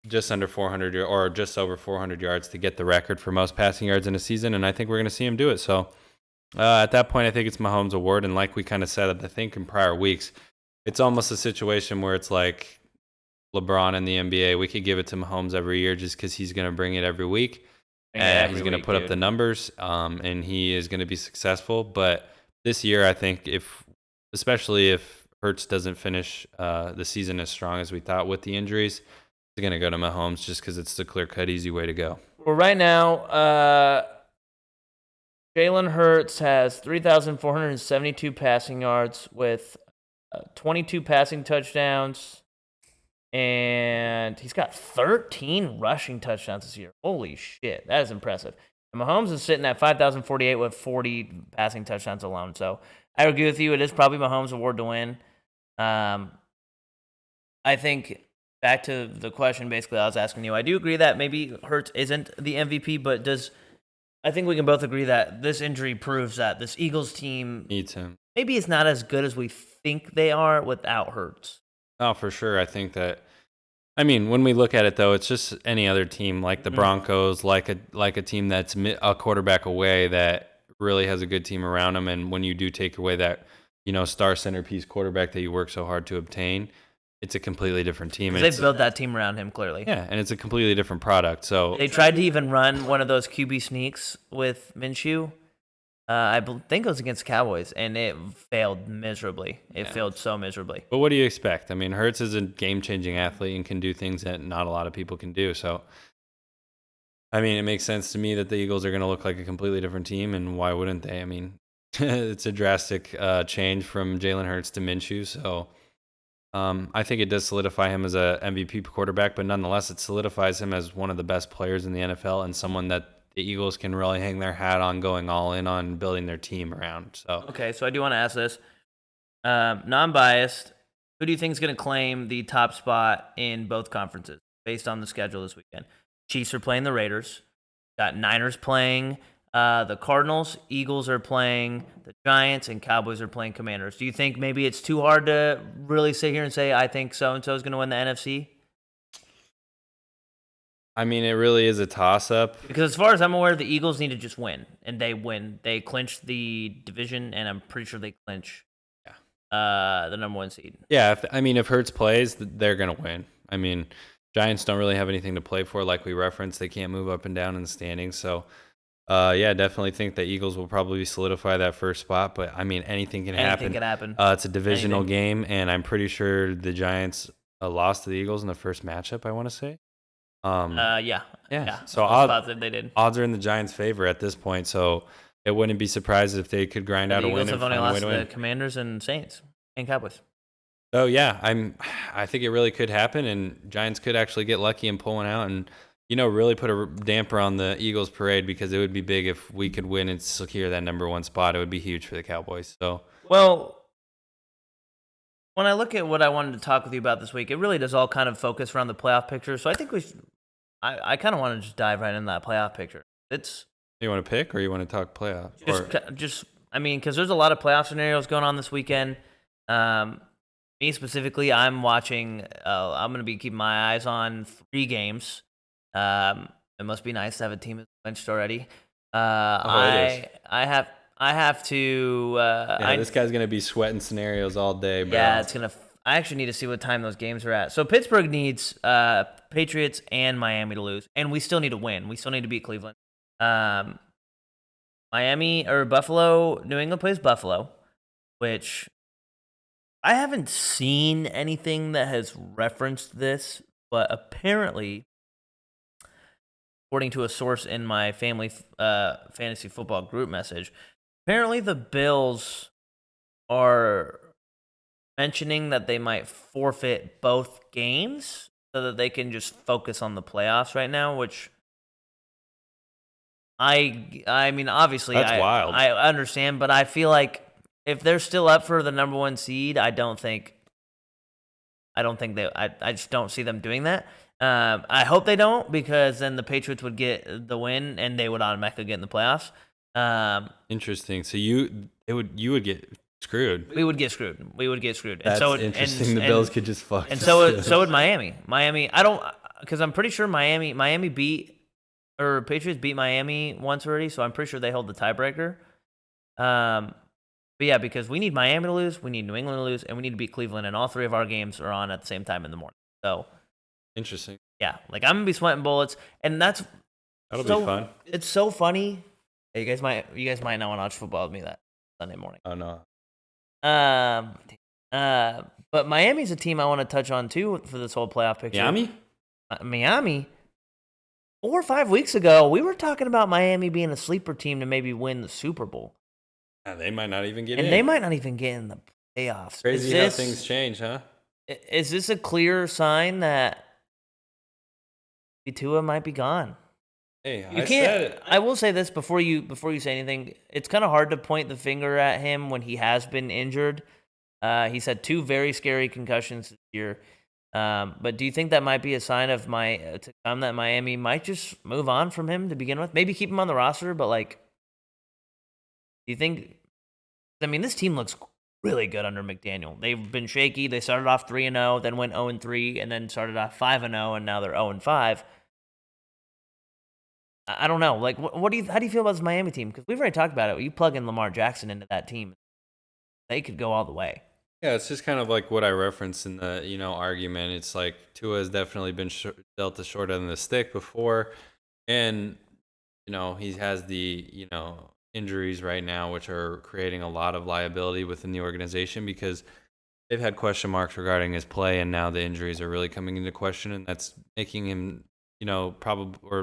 just under 400 or just over 400 yards to get the record for most passing yards in a season, and I think we're going to see him do it. So at that point, I think it's Mahomes' award, and like we kind of said, I think in prior weeks, it's almost a situation where it's like LeBron in the NBA. We could give it to Mahomes every year just because he's going to bring it every week. He's going to put up the numbers, and he is going to be successful. But this year, I think especially if Hurts doesn't finish the season as strong as we thought with the injuries, it's going to go to Mahomes just because it's the clear-cut, easy way to go. Well, right now, Jalen Hurts has 3,472 passing yards with 22 passing touchdowns, and he's got 13 rushing touchdowns this year. Holy shit, that is impressive. And Mahomes is sitting at 5,048 with 40 passing touchdowns alone. So I agree with you. It is probably Mahomes' award to win. I think back to the question basically I was asking you, I do agree that maybe Hurts isn't the MVP, but I think we can both agree that this injury proves that this Eagles team needs him. Maybe it's not as good as we think they are without Hurts. Oh, for sure. I think that. I mean, when we look at it, though, it's just any other team, like the Broncos, like a team that's a quarterback away that really has a good team around them. And when you do take away that, star centerpiece quarterback that you work so hard to obtain, it's a completely different team. They built that team around him, clearly. Yeah, and it's a completely different product. So they tried to even run one of those QB sneaks with Minshew. I think it was against Cowboys, and it failed miserably. It failed so miserably. But what do you expect? I mean, Hurts is a game-changing athlete and can do things that not a lot of people can do. So, I mean, it makes sense to me that the Eagles are going to look like a completely different team, and why wouldn't they? I mean, it's a drastic change from Jalen Hurts to Minshew. So, I think it does solidify him as a MVP quarterback, but nonetheless, it solidifies him as one of the best players in the NFL and someone that the Eagles can really hang their hat on, going all in on building their team around. So okay, so I do want to ask this, non-biased. Who do you think is going to claim the top spot in both conferences based on the schedule this weekend? Chiefs are playing the Raiders. Got Niners playing the Cardinals. Eagles are playing the Giants, and Cowboys are playing Commanders. Do you think maybe it's too hard to really sit here and say I think so and so is going to win the NFC? I mean, it really is a toss-up. Because as far as I'm aware, the Eagles need to just win, and they win. They clinch the division, and I'm pretty sure they clinch the number one seed. Yeah, if Hurts plays, they're going to win. I mean, Giants don't really have anything to play for, like we referenced. They can't move up and down in the standings. So, definitely think that Eagles will probably solidify that first spot. But, I mean, anything can happen. Anything can happen. It's a divisional game, and I'm pretty sure the Giants lost to the Eagles in the first matchup, I want to say. Yeah. So they did. Odds are in the Giants' favor at this point, so it wouldn't be surprised if they could grind out a win. The Eagles have only lost to the Commanders and Saints and Cowboys. Oh yeah, I think it really could happen, and Giants could actually get lucky and pull one out, and really put a damper on the Eagles' parade, because it would be big if we could win and secure that number one spot. It would be huge for the Cowboys. So when I look at what I wanted to talk with you about this week, it really does all kind of focus around the playoff picture. So I think I kind of want to just dive right into that playoff picture. You want to pick, or you want to talk playoff? Because there's a lot of playoff scenarios going on this weekend. Me specifically, I'm watching. I'm going to be keeping my eyes on 3 games. It must be nice to have a team clinched already. I have to. This guy's gonna be sweating scenarios all day, bro. Yeah, I actually need to see what time those games are at. So Pittsburgh needs Patriots and Miami to lose, and we still need to win. We still need to beat Cleveland. Miami or Buffalo. New England plays Buffalo, which I haven't seen anything that has referenced this, but apparently, according to a source in my family fantasy football group message, apparently the Bills are mentioning that they might forfeit both games so that they can just focus on the playoffs right now, which I mean, obviously, that's wild. I understand, but I feel like if they're still up for the number one seed, I just don't see them doing that. I hope they don't, because then the Patriots would get the win and they would automatically get in the playoffs. Interesting. So you would get screwed. We would get screwed. That's interesting. The Bills could just fuck. And so would Miami. I don't, because I'm pretty sure Miami beat, or Patriots beat Miami once already, so I'm pretty sure they hold the tiebreaker. But yeah, because we need Miami to lose, we need New England to lose, and we need to beat Cleveland, and all three of our games are on at the same time in the morning. So interesting. Yeah, like I'm gonna be sweating bullets, and that'll be fun. It's so funny. Hey, you guys might not want to watch football with me that Sunday morning. Oh no. But Miami's a team I want to touch on too for this whole playoff picture. Miami. 4 or 5 weeks ago, we were talking about Miami being a sleeper team to maybe win the Super Bowl. Yeah, they might not even get in. And they might not even get in the playoffs. Crazy how things change, huh? Is this a clear sign that Tua might be gone? Hey, said it. I will say this before you say anything. It's kind of hard to point the finger at him when he has been injured. He's had 2 very scary concussions this year. But do you think that might be a sign of that Miami might just move on from him to begin with? Maybe keep him on the roster, but like, do you think? I mean, this team looks really good under McDaniel. They've been shaky. They started off 3-0, then went 0-3, and then started off 5-0, and now they're 0-5. I don't know. Like, how do you feel about this Miami team? Because we've already talked about it. You plug in Lamar Jackson into that team, they could go all the way. Yeah, it's just kind of like what I referenced in the argument. It's like Tua has definitely been dealt the short end of the stick before, and he has the injuries right now, which are creating a lot of liability within the organization because they've had question marks regarding his play, and now the injuries are really coming into question, and that's making him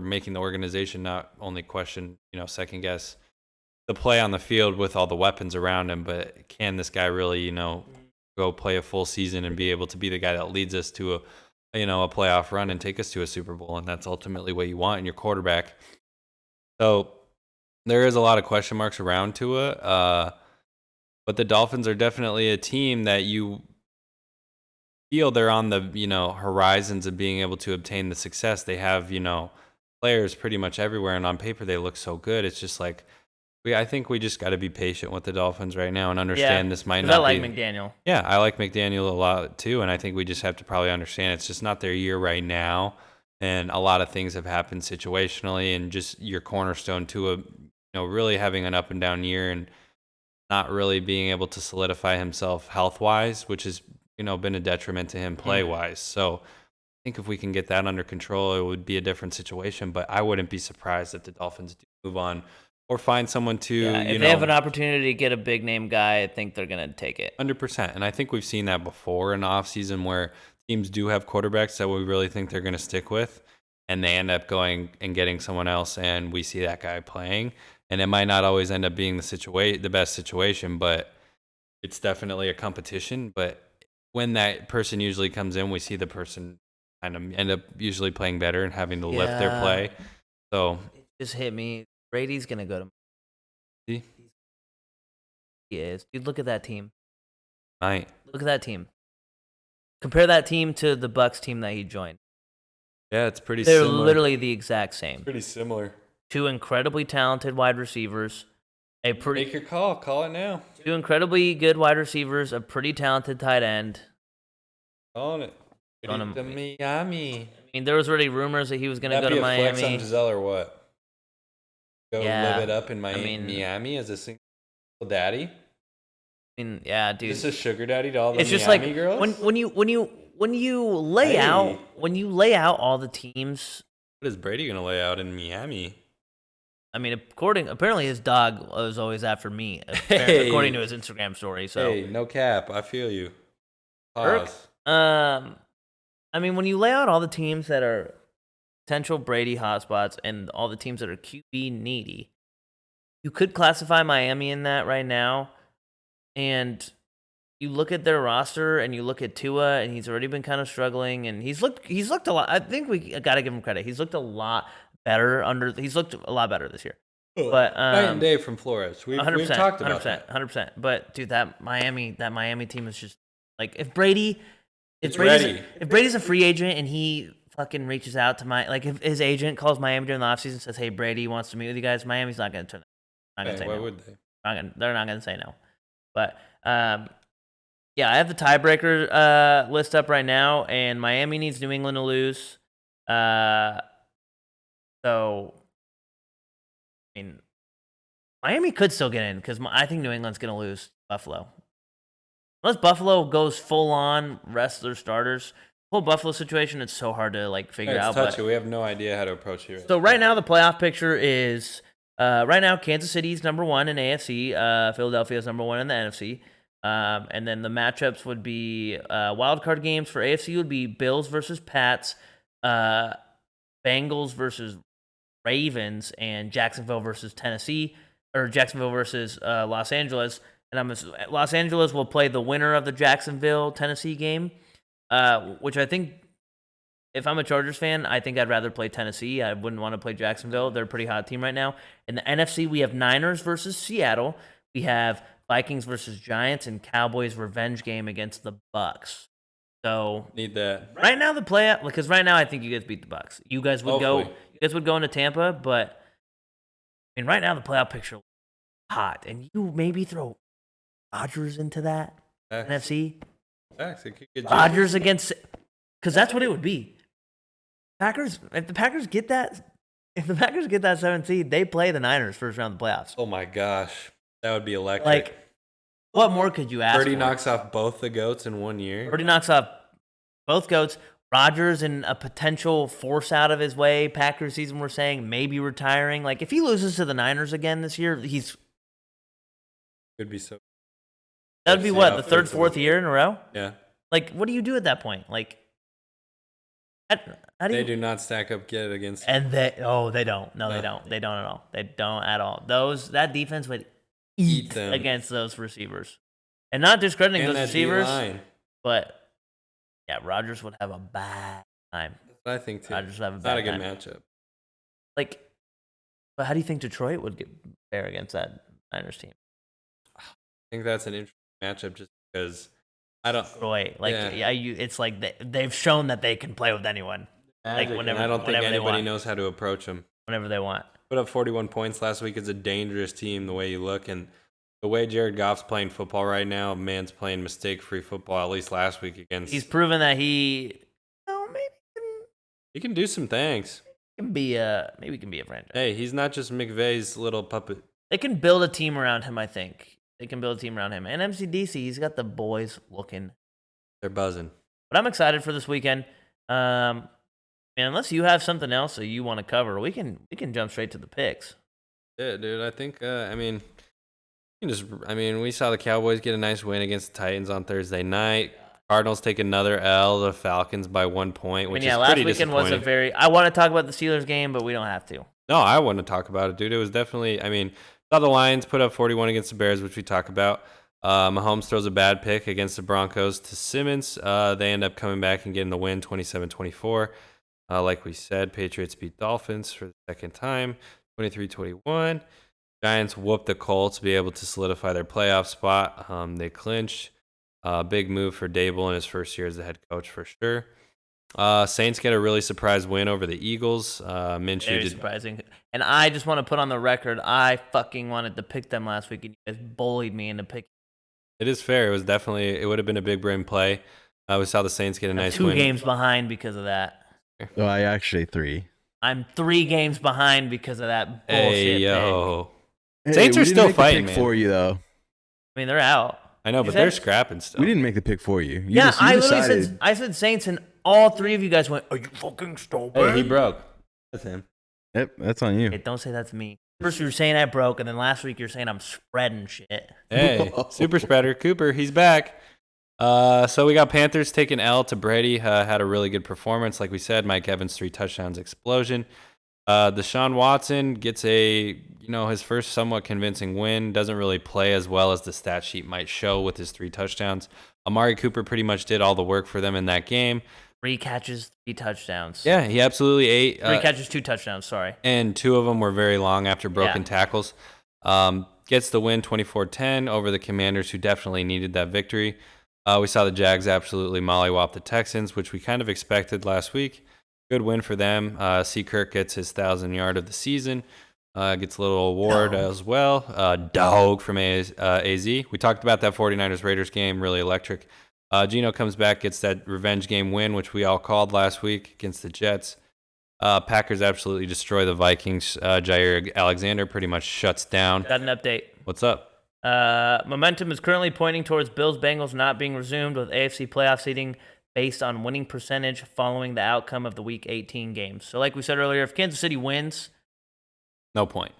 making the organization not only question second guess the play on the field with all the weapons around him, but can this guy really go play a full season and be able to be the guy that leads us to a playoff run and take us to a Super Bowl? And that's ultimately what you want in your quarterback. So there is a lot of question marks around Tua, but the Dolphins are definitely a team that you feel they're on the horizons of being able to obtain the success. They have players pretty much everywhere, and on paper they look so good. It's just like I think we just got to be patient with the Dolphins right now and understand this might not be. I like McDaniel. Yeah, I like McDaniel a lot too, and I think we just have to probably understand it's just not their year right now, and a lot of things have happened situationally, and just your cornerstone to really having an up and down year and not really being able to solidify himself health wise, which has been a detriment to him play wise. So I think if we can get that under control, it would be a different situation. But I wouldn't be surprised if the Dolphins do move on or find someone to, if they have an opportunity to get a big name guy, I think they're going to take it. 100%. And I think we've seen that before in the offseason where teams do have quarterbacks that we really think they're going to stick with, and they end up going and getting someone else, and we see that guy playing. And it might not always end up being the best situation, but it's definitely a competition. But when that person usually comes in, we see the person kind of end up usually playing better and having to lift their play. So it just hit me. Brady's going to go to. See? He is. Dude, look at that team. Right. Look at that team. Compare that team to the Bucs team that he joined. Yeah, it's pretty They're similar. They're literally the exact same. Pretty similar. 2 incredibly talented wide receivers. Make your call. Call it now. 2 incredibly good wide receivers, a pretty talented tight end. Calling it. On to Miami. I mean, there was already rumors that he was going to go to Miami. Flex on Giselle or what? Go live it up in Miami, I mean, Miami as a single daddy. I mean, yeah, dude. Is this a sugar daddy to all the it's just Miami like girls? when you lay out all the teams. What is Brady gonna lay out in Miami? I mean, apparently his dog was always after me, according to his Instagram story. So hey, no cap. I feel you. Pause. I mean, when you lay out all the teams that are potential Brady hotspots and all the teams that are QB needy, you could classify Miami in that right now. And you look at their roster and you look at Tua, and he's already been kind of struggling, and he's looked a lot. I think we got to give him credit. He's looked a lot better he's looked a lot better this year. But night and day from Flores. We've talked about 100%, that. 100%. But dude, that Miami team is just like if Brady's a free agent and he fucking reaches out to if his agent calls Miami during the offseason and says, hey, Brady wants to meet with you guys, Miami's not going to turn. Not going to say why no. would they? They're not going to say no. But yeah, I have the tiebreaker list up right now, and Miami needs New England to lose. So, I mean, Miami could still get in because I think New England's going to lose Buffalo. Unless Buffalo goes full on rest their starters. The whole Buffalo situation, it's so hard to figure out. Touchy. We have no idea how to approach it. So right now the playoff picture is right now Kansas City's number 1 in AFC, Philadelphia's number 1 in the NFC. And then the matchups would be wild card games for AFC would be Bills versus Pats, Bengals versus Ravens, and Jacksonville versus Tennessee, or Jacksonville versus Los Angeles. And Los Angeles will play the winner of the Jacksonville-Tennessee game, which I think, if I'm a Chargers fan, I think I'd rather play Tennessee. I wouldn't want to play Jacksonville. They're a pretty hot team right now. In the NFC, we have Niners versus Seattle. We have Vikings versus Giants, and Cowboys revenge game against the Bucks. So need that right now. The playoff, because right now I think you guys beat the Bucks. You guys would Hopefully. go. You guys would go into Tampa, but I mean, right now the playoff picture is hot, and you maybe throw Rodgers into that NFC. Facts. It could get Rodgers against, because that's what it would be. Packers. If the Packers get that 7th seed, they play the Niners first round of the playoffs. Oh my gosh, that would be electric. Like, what more could you ask? Purdy for? knocks off both the goats in 1 year. Purdy knocks off both goats. Rodgers and a potential force out of his way. Packers season, we're saying maybe retiring. Like, if he loses to the Niners again this year, Could be so. that would be what, the third, fourth year in a row? Yeah. Like, what do you do at that point? Like, how do They you? do not stack up good against. And they don't. No, they don't. They don't at all. They don't at all. That defense would eat them against those receivers, and not discrediting and those that receivers, D-line. but yeah, Rodgers would have a bad time. That's what I think too. Rodgers would have a It's bad not a good time. matchup. Like, but how do you think Detroit would fare against that Niners team? I think that's an interesting matchup just because I don't. Detroit, it's like they've shown that they can play with anyone. Like, And I don't think whenever they anybody want. knows how to approach them. Whenever they want. Put up 41 points last week. Is a dangerous team the way you look, and the way Jared Goff's playing football right now, man's playing mistake-free football. At least last week against. He's proven that he can do some things. can be a franchise. Hey, he's not just McVay's little puppet. They can build a team around him, I think. They can build a team around him. And MCDC, he's got the boys looking. They're buzzing. But I'm excited for this weekend. And unless you have something else that you want to cover, we can jump straight to the picks. Yeah, dude. I think. We saw the Cowboys get a nice win against the Titans on Thursday night. Cardinals take another L. The Falcons by 1 point, which is last pretty weekend was disappointing. I want to talk about the Steelers game, but we don't have to. No, I want to talk about it, dude. It was definitely. Saw the Lions put up 41 against the Bears, which we talk about. Mahomes throws a bad pick against the Broncos to Simmons. They end up coming back and getting the win, 27-24. Like we said, Patriots beat Dolphins for the second time, 23-21. Giants whooped the Colts to be able to solidify their playoff spot. They clinched. Big move for Dable in his first year as the head coach for sure. Saints get a really surprise win over the Eagles. Minshew Very did surprising. And I just want to put on the record, I fucking wanted to pick them last week, and you guys bullied me into picking. It is fair. It would have been a big brain play. We saw the Saints get a nice 2 win. games behind because of that. Oh, I actually 3. I'm 3 games behind because of that bullshit. Hey, pick. yo. Hey, Saints we are didn't still make the fighting, pick man. for you though. I mean, they're out. I know, You but said- they're scrapping still. We didn't make the pick for you. Yeah, I literally decided. said Saints, and all 3 of you guys went, "Are you fucking stupid?" Hey, he broke. That's him. Yep, that's on you. Hey, don't say that's me. First you were saying I broke, and then last week you're saying I'm spreading shit. Hey, super spreader. Cooper, he's back. So we got Panthers taking L to Brady. Had a really good performance. Like we said, Mike Evans, 3 touchdowns, explosion. Deshaun Watson gets his first somewhat convincing win. Doesn't really play as well as the stat sheet might show with his 3 touchdowns. Amari Cooper pretty much did all the work for them in that game. 3 catches, 3 touchdowns. Yeah, he absolutely ate. 3 catches, 2 touchdowns, sorry. And 2 of them were very long after broken tackles. Gets the win 24-10 over the Commanders, who definitely needed that victory. We saw the Jags absolutely mollywop the Texans, which we kind of expected last week. good win for them. C. Kirk gets his 1,000-yard of the season. Gets a little award as well. Dog from AZ. We talked about that 49ers-Raiders game, really electric. Geno comes back, gets that revenge game win, which we all called last week against the Jets. Packers absolutely destroy the Vikings. Jair Alexander pretty much shuts down. Got an update. What's up? Momentum is currently pointing towards Bills-Bengals not being resumed with AFC playoff seeding based on winning percentage following the outcome of the Week 18 games. So like we said earlier, if Kansas City wins, no point,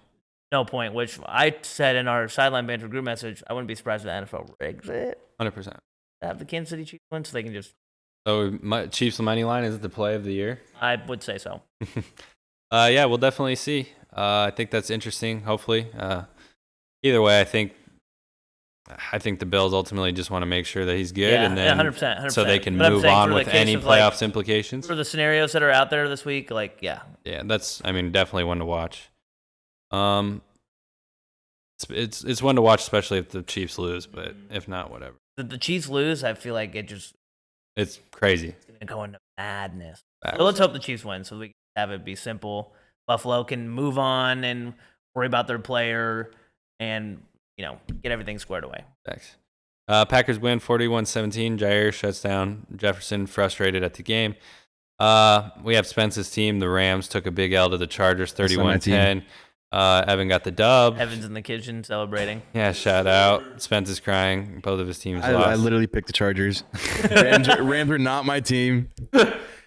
which I said in our Sideline Banter group message, I wouldn't be surprised if the NFL rigs it. 100%. Have the Kansas City Chiefs win so they can just... So Chiefs money line is the play of the year? I would say so. Yeah, we'll definitely see. I think that's interesting, hopefully. Either way, I think the Bills ultimately just want to make sure that he's good, and then 100%. so they can move on with any playoffs implications. For the scenarios that are out there this week, yeah, that's definitely one to watch. It's one to watch, especially if the Chiefs lose, but if not, whatever. The Chiefs lose, I feel like it's crazy. It's gonna go into madness. So let's hope the Chiefs win, so we can have it be simple. Buffalo can move on and worry about their player, and get everything squared away. Thanks. Packers win 41-17. Jair shuts down Jefferson, frustrated at the game. We have Spence's team. The Rams took a big L to the Chargers, 31-10. Evan got the dub. Evan's in the kitchen celebrating. Yeah, shout out. Spence is crying. Both of his teams lost. I literally picked the Chargers. Rams are not my team.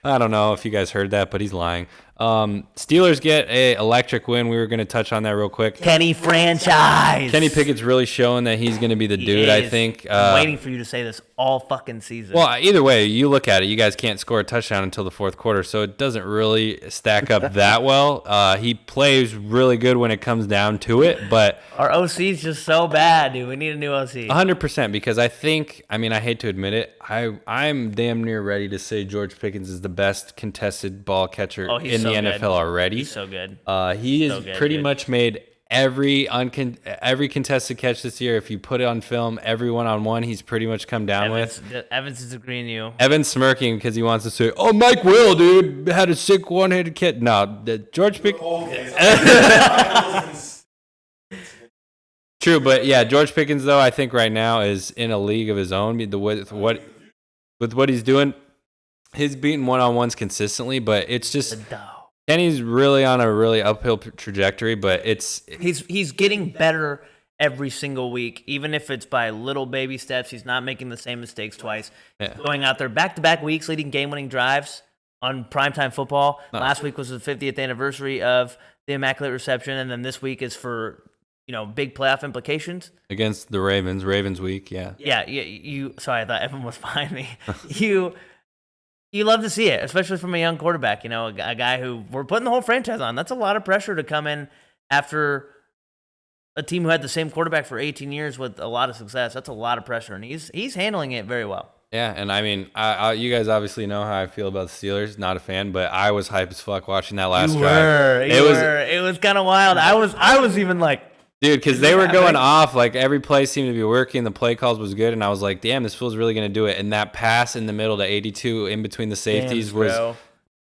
I don't know if you guys heard that, but he's lying. Steelers get a electric win. We were going to touch on that real quick. Kenny franchise. Kenny Pickett's really showing that he's going to be the dude, I think. I'm waiting for you to say this all fucking season. Well, either way, you look at it. You guys can't score a touchdown until the fourth quarter, so it doesn't really stack up that well. He plays really good when it comes down to it, but our OC's just so bad, dude. We need a new OC. 100%, because I hate to admit it, I'm damn near ready to say George Pickens is the best contested ball catcher in the NFL already. He's so good. He has pretty much made every contested catch this year. If you put it on film, every one-on-one, he's pretty much come down with. Evans is agreeing with you. Evan's smirking because he wants to say, "Oh, Mike Will, dude, had a sick one-handed catch." No, George Pickens. True, but yeah, George Pickens though, I think right now is in a league of his own. With what he's doing, he's beating one-on-ones consistently, but it's just Kenny's really on a really uphill trajectory. But he's getting better every single week, even if it's by little baby steps. He's not making the same mistakes twice. Yeah. Going out there back-to-back weeks, leading game-winning drives on primetime football. No. Last week was the 50th anniversary of the Immaculate Reception, and then this week is for big playoff implications against the Ravens. Ravens week, yeah. Yeah. Sorry, I thought Evan was behind me. You love to see it, especially from a young quarterback. A guy who we're putting the whole franchise on. That's a lot of pressure to come in after a team who had the same quarterback for 18 years with a lot of success. That's a lot of pressure, and he's handling it very well. Yeah, and I mean, you guys obviously know how I feel about the Steelers. Not a fan, but I was hype as fuck watching that last drive. It was kind of wild. I was even like, dude, because they were going off. Like, every play seemed to be working. The play calls was good, and I was like, damn, this fool's really going to do it. And that pass in the middle to 82 in between the safeties was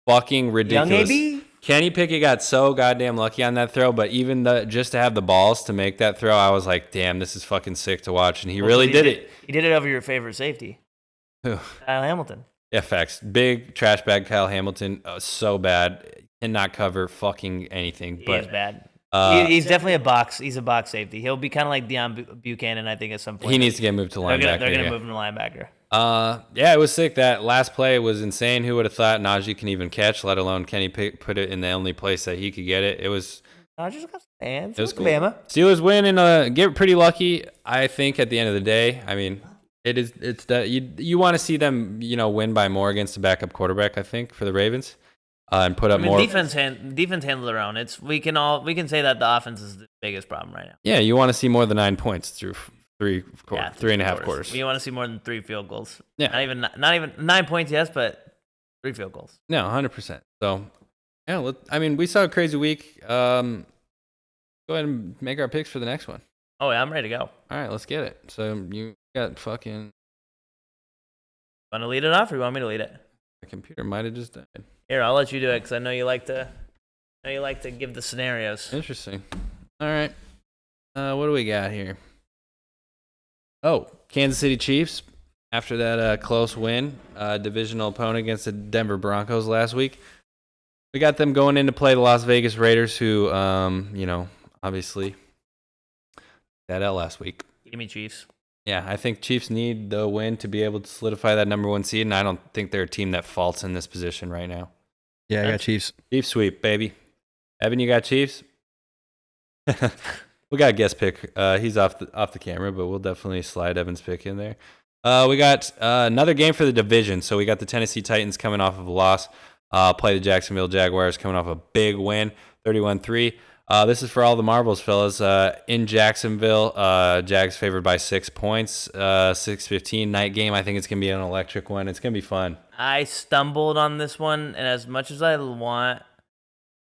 fucking ridiculous. Young AB? Kenny Pickett got so goddamn lucky on that throw, but even just to have the balls to make that throw, I was like, damn, this is fucking sick to watch. And he really did it. He did it over your favorite safety. Who? Kyle Hamilton. Yeah, facts. Big trash bag Kyle Hamilton. So bad. Cannot cover fucking anything. But he is bad. He's definitely a box. He's a box safety. He'll be kind of like Deion Buchanan, I think, at some point. He needs to get moved to linebacker. They're going to move him to linebacker. Yeah, it was sick. That last play was insane. Who would have thought Najee can even catch, let alone Kenny put it in the only place that he could get it? It was. Najee's got some hands. It was cool. Bama. Steelers win and get pretty lucky. I think at the end of the day, I mean, it's that you want to see them, win by more against a backup quarterback. I think for the Ravens. And put up more. Defense handles their own. We can say that the offense is the biggest problem right now. Yeah, you want to see more than 9 points through three and a half quarters. You want to see more than 3 field goals. Yeah, not even 9 points, yes, but 3 field goals. No, 100%. So, yeah, we saw a crazy week. Go ahead and make our picks for the next one. Oh yeah, I'm ready to go. All right, let's get it. So you got fucking. Want to lead it off, or you want me to lead it? My computer might have just died. Here, I'll let you do it because I know you like to. Give the scenarios. Interesting. All right. What do we got here? Oh, Kansas City Chiefs. After that close win, divisional opponent against the Denver Broncos last week, we got them going in to play the Las Vegas Raiders, who, obviously, that L last week. Give me Chiefs. Yeah, I think Chiefs need the win to be able to solidify that number 1 seed, and I don't think they're a team that faults in this position right now. Yeah, I got Chiefs. Chiefs sweep, baby. Evan, you got Chiefs? We got a guest pick. He's off the camera, but we'll definitely slide Evan's pick in there. We got another game for the division. So we got the Tennessee Titans coming off of a loss. Play the Jacksonville Jaguars coming off a big win, 31-3. This is for all the marbles, fellas. In Jacksonville, Jags favored by 6 points. 6:15 night game. I think it's going to be an electric one. It's going to be fun. I stumbled on this one, and as much as I want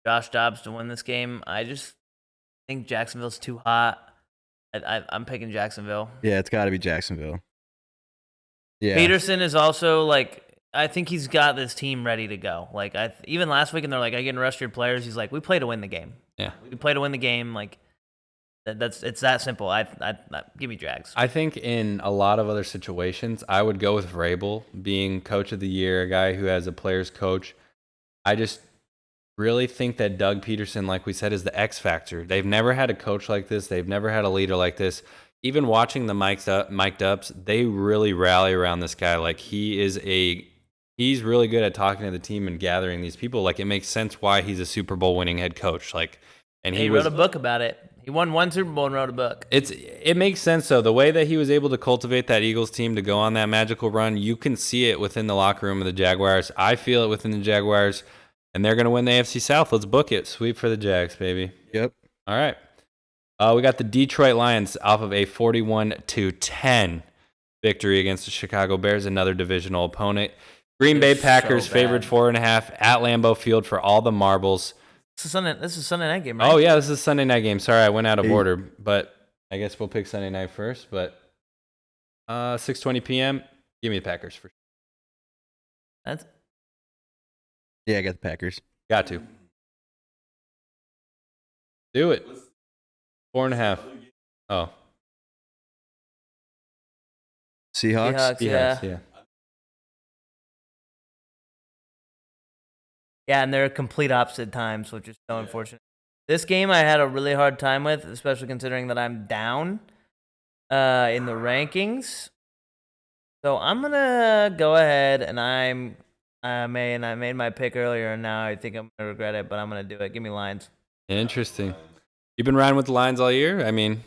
Josh Dobbs to win this game, I just think Jacksonville's too hot. I'm picking Jacksonville. Yeah, it's got to be Jacksonville. Yeah. Peterson is also I think he's got this team ready to go. Even last week, and they're like, I can rest your players. He's like, we play to win the game. Yeah, we play to win the game. It's that simple. I give me Jags. I think in a lot of other situations, I would go with Vrabel being coach of the year, a guy who has a player's coach. I just really think that Doug Peterson, like we said, is the X factor. They've never had a coach like this. They've never had a leader like this. Even watching the mic'd ups, they really rally around this guy. He's really good at talking to the team and gathering these people. It makes sense why he's a Super Bowl winning head coach. And he wrote a book about it. He won 1 Super Bowl and wrote a book. It makes sense though. The way that he was able to cultivate that Eagles team to go on that magical run, you can see it within the locker room of the Jaguars. I feel it within the Jaguars, and they're going to win the AFC South. Let's book it. Sweep for the Jags, baby. Yep. All right. We got the Detroit Lions off of a 41-10 victory against the Chicago Bears, another divisional opponent. Green Bay Packers favored 4.5 at Lambeau Field for all the marbles. This is a Sunday night game, right? Oh, yeah, this is a Sunday night game. Sorry, I went out of order, but I guess we'll pick Sunday night first. But 6:20 p.m., give me the Packers for sure. Yeah, I got the Packers. Got to. Do it. 4.5. Oh. Seahawks? Yeah. Yeah, and they're complete opposite times, which is so unfortunate. This game I had a really hard time with, especially considering that I'm down in the rankings. So I'm gonna go ahead and I made my pick earlier, and now I think I'm gonna regret it, but I'm gonna do it. Give me Lions. Interesting. You've been riding with the Lions all year? I mean,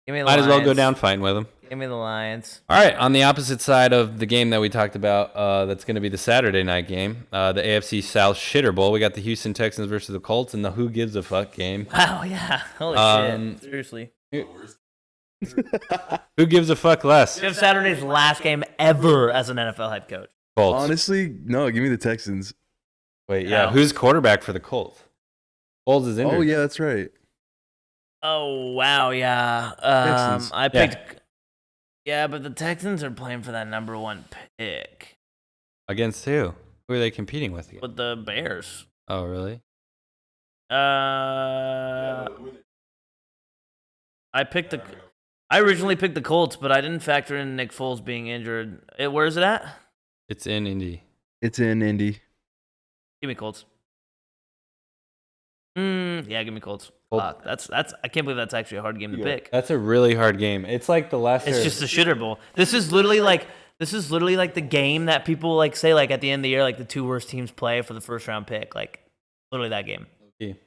give me the might Lions. as well go down fighting with them. Give me the Lions. All right, on the opposite side of the game that we talked about, that's going to be the Saturday night game, the AFC South Shitter Bowl. We got the Houston Texans versus the Colts in the Who Gives a Fuck game. Wow, yeah. Holy shit. Seriously. Who gives a fuck less? We have Saturday's last game ever as an NFL head coach. Colts. Honestly, no, give me the Texans. Wait, yeah. Who's quarterback for the Colts? Foles is injured. Oh, yeah, that's right. Oh, wow, yeah. Texans. I picked... Yeah, but the Texans are playing for that number 1 pick. Against who? Who are they competing with again? With the Bears. Oh, really? I originally picked the Colts, but I didn't factor in Nick Foles being injured. Where is it at? It's in Indy. It's in Indy. Give me Colts. Yeah, give me Colts. Fuck, that's. I can't believe that's actually a hard game to pick. That's a really hard game. It's like the Leicester. It's just a shitter bowl. This is literally like the game that people say at the end of the year, the 2 worst teams play for the first round pick. Literally that game. Okay.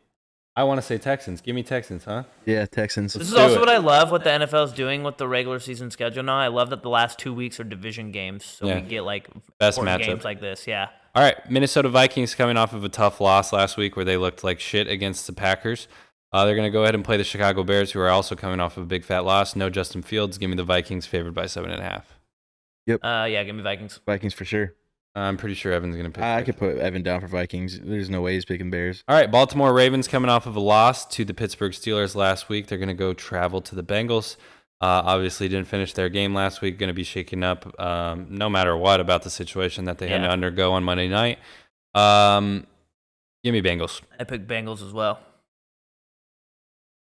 I want to say Texans. Give me Texans, huh? Yeah, Texans. This is also what I love what the NFL is doing with the regular season schedule now. I love that the last 2 weeks are division games, so we get best important matchup games like this. Yeah. All right, Minnesota Vikings coming off of a tough loss last week where they looked like shit against the Packers. They're going to go ahead and play the Chicago Bears, who are also coming off of a big fat loss. No Justin Fields. Give me the Vikings favored by 7.5. Yep. Yeah, give me Vikings. Vikings for sure. I'm pretty sure Evan's going to pick. I could put Evan down for Vikings. There's no way he's picking Bears. All right, Baltimore Ravens coming off of a loss to the Pittsburgh Steelers last week. They're going to go travel to the Bengals. Obviously didn't finish their game last week. Going to be shaken up no matter what about the situation that they had to undergo on Monday night. Give me Bengals. I picked Bengals as well.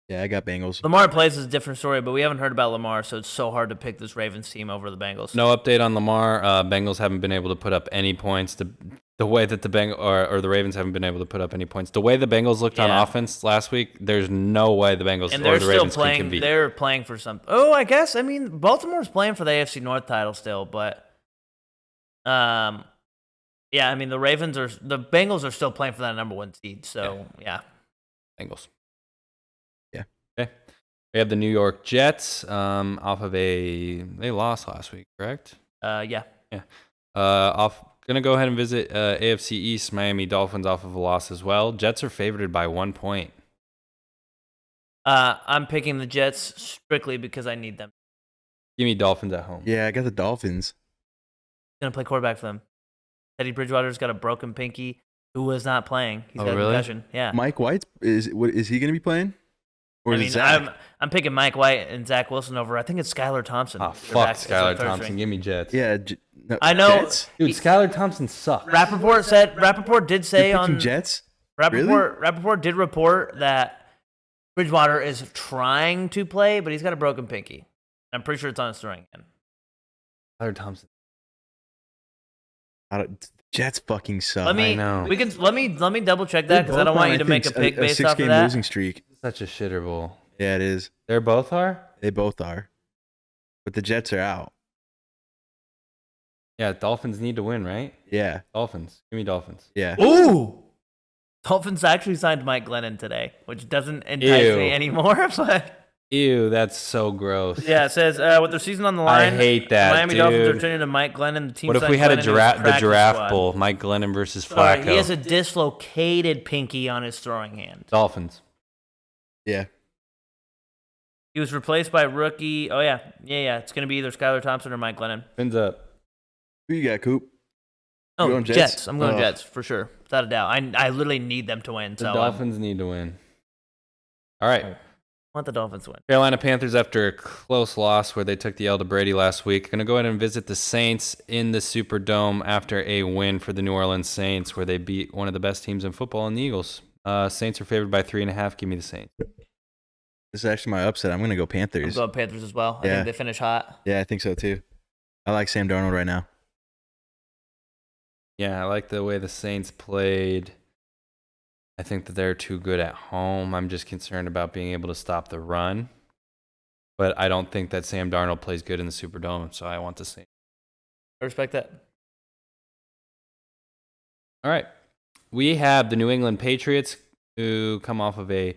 Yeah, I got Bengals. Lamar plays is a different story, but we haven't heard about Lamar, so it's so hard to pick this Ravens team over the Bengals. No update on Lamar. Bengals haven't been able to put up any points. The way that the Ravens haven't been able to put up any points. The way the Bengals looked on offense last week, there's no way the Bengals or the Ravens can compete. They're playing for something. Oh, I guess. I mean, Baltimore's playing for the AFC North title still, but yeah, I mean the Bengals are still playing for that number 1 seed. So yeah. Bengals. Yeah. Okay. We have the New York Jets off of they lost last week, correct? Yeah. Gonna go ahead and visit AFC East, Miami Dolphins off of a loss as well. Jets are favored by 1 point. I'm picking the Jets strictly because I need them. Give me Dolphins at home. Yeah, I got the Dolphins. Gonna play quarterback for them. Teddy Bridgewater's got a broken pinky. Who was not playing? He's got a concussion. Yeah. Mike White is he going to be playing? Or I mean, Zach? I'm picking Mike White and Zach Wilson over. I think it's Skylar Thompson. Oh fuck, Skylar Thompson. Give me Jets. Yeah, no, I know. Jets? Dude, Skylar Thompson sucks. Rappaport did say on Jets. Rappaport did report that Bridgewater is trying to play, but he's got a broken pinky. I'm pretty sure it's on his throwing hand. Skylar Thompson. Jets fucking suck. I know. Let me double check that because I don't want you to make a pick based off of that. 6-game losing streak. Such a shitter bowl. Yeah, it is. They both are. They both are. But the Jets are out. Yeah, Dolphins need to win, right? Yeah. Dolphins. Give me Dolphins. Yeah. Ooh. Dolphins actually signed Mike Glennon today, which doesn't entice me anymore. But ew, that's so gross. yeah, it says with their season on the line, I hate that. Miami dude. Dolphins are turning to Mike Glennon. The team. What if we had the giraffe bowl? Mike Glennon versus Flacco. He has a dislocated pinky on his throwing hand. Dolphins. Yeah. He was replaced by rookie. Oh yeah. It's gonna be either Skylar Thompson or Mike Glennon. Fins up. Who you got, Coop? Oh, going Jets. I'm going Jets for sure, without a doubt. I literally need them to win. The Dolphins need to win. All right. I want the Dolphins to win. Carolina Panthers, after a close loss where they took the L to Brady last week, going to go ahead and visit the Saints in the Superdome after a win for the New Orleans Saints, where they beat one of the best teams in football in the Eagles. Saints are favored by 3.5. Give me the Saints. This is actually my upset. I'm going to go Panthers. I'm going Panthers as well. I think they finish hot. Yeah, I think so too. I like Sam Darnold right now. Yeah, I like the way the Saints played. I think that they're too good at home. I'm just concerned about being able to stop the run. But I don't think that Sam Darnold plays good in the Superdome, so I want the Saints. I respect that. All right. We have the New England Patriots, who come off of I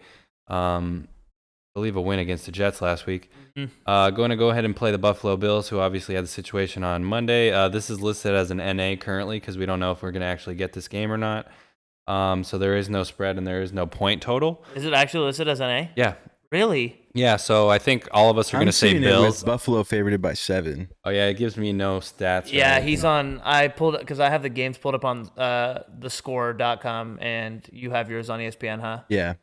believe a win against the Jets last week. Going to go ahead and play the Buffalo Bills, who obviously had the situation on Monday. This is listed as an NA currently because we don't know if we're going to actually get this game or not. So there is no spread and there is no point total. Is it actually listed as NA? Yeah. Really? Yeah, so I think all of us are going to say Bills. Buffalo favored by 7. Oh, yeah, it gives me no stats. Yeah, he's on. I pulled it because I have the games pulled up on thescore.com, and you have yours on ESPN, huh? Yeah.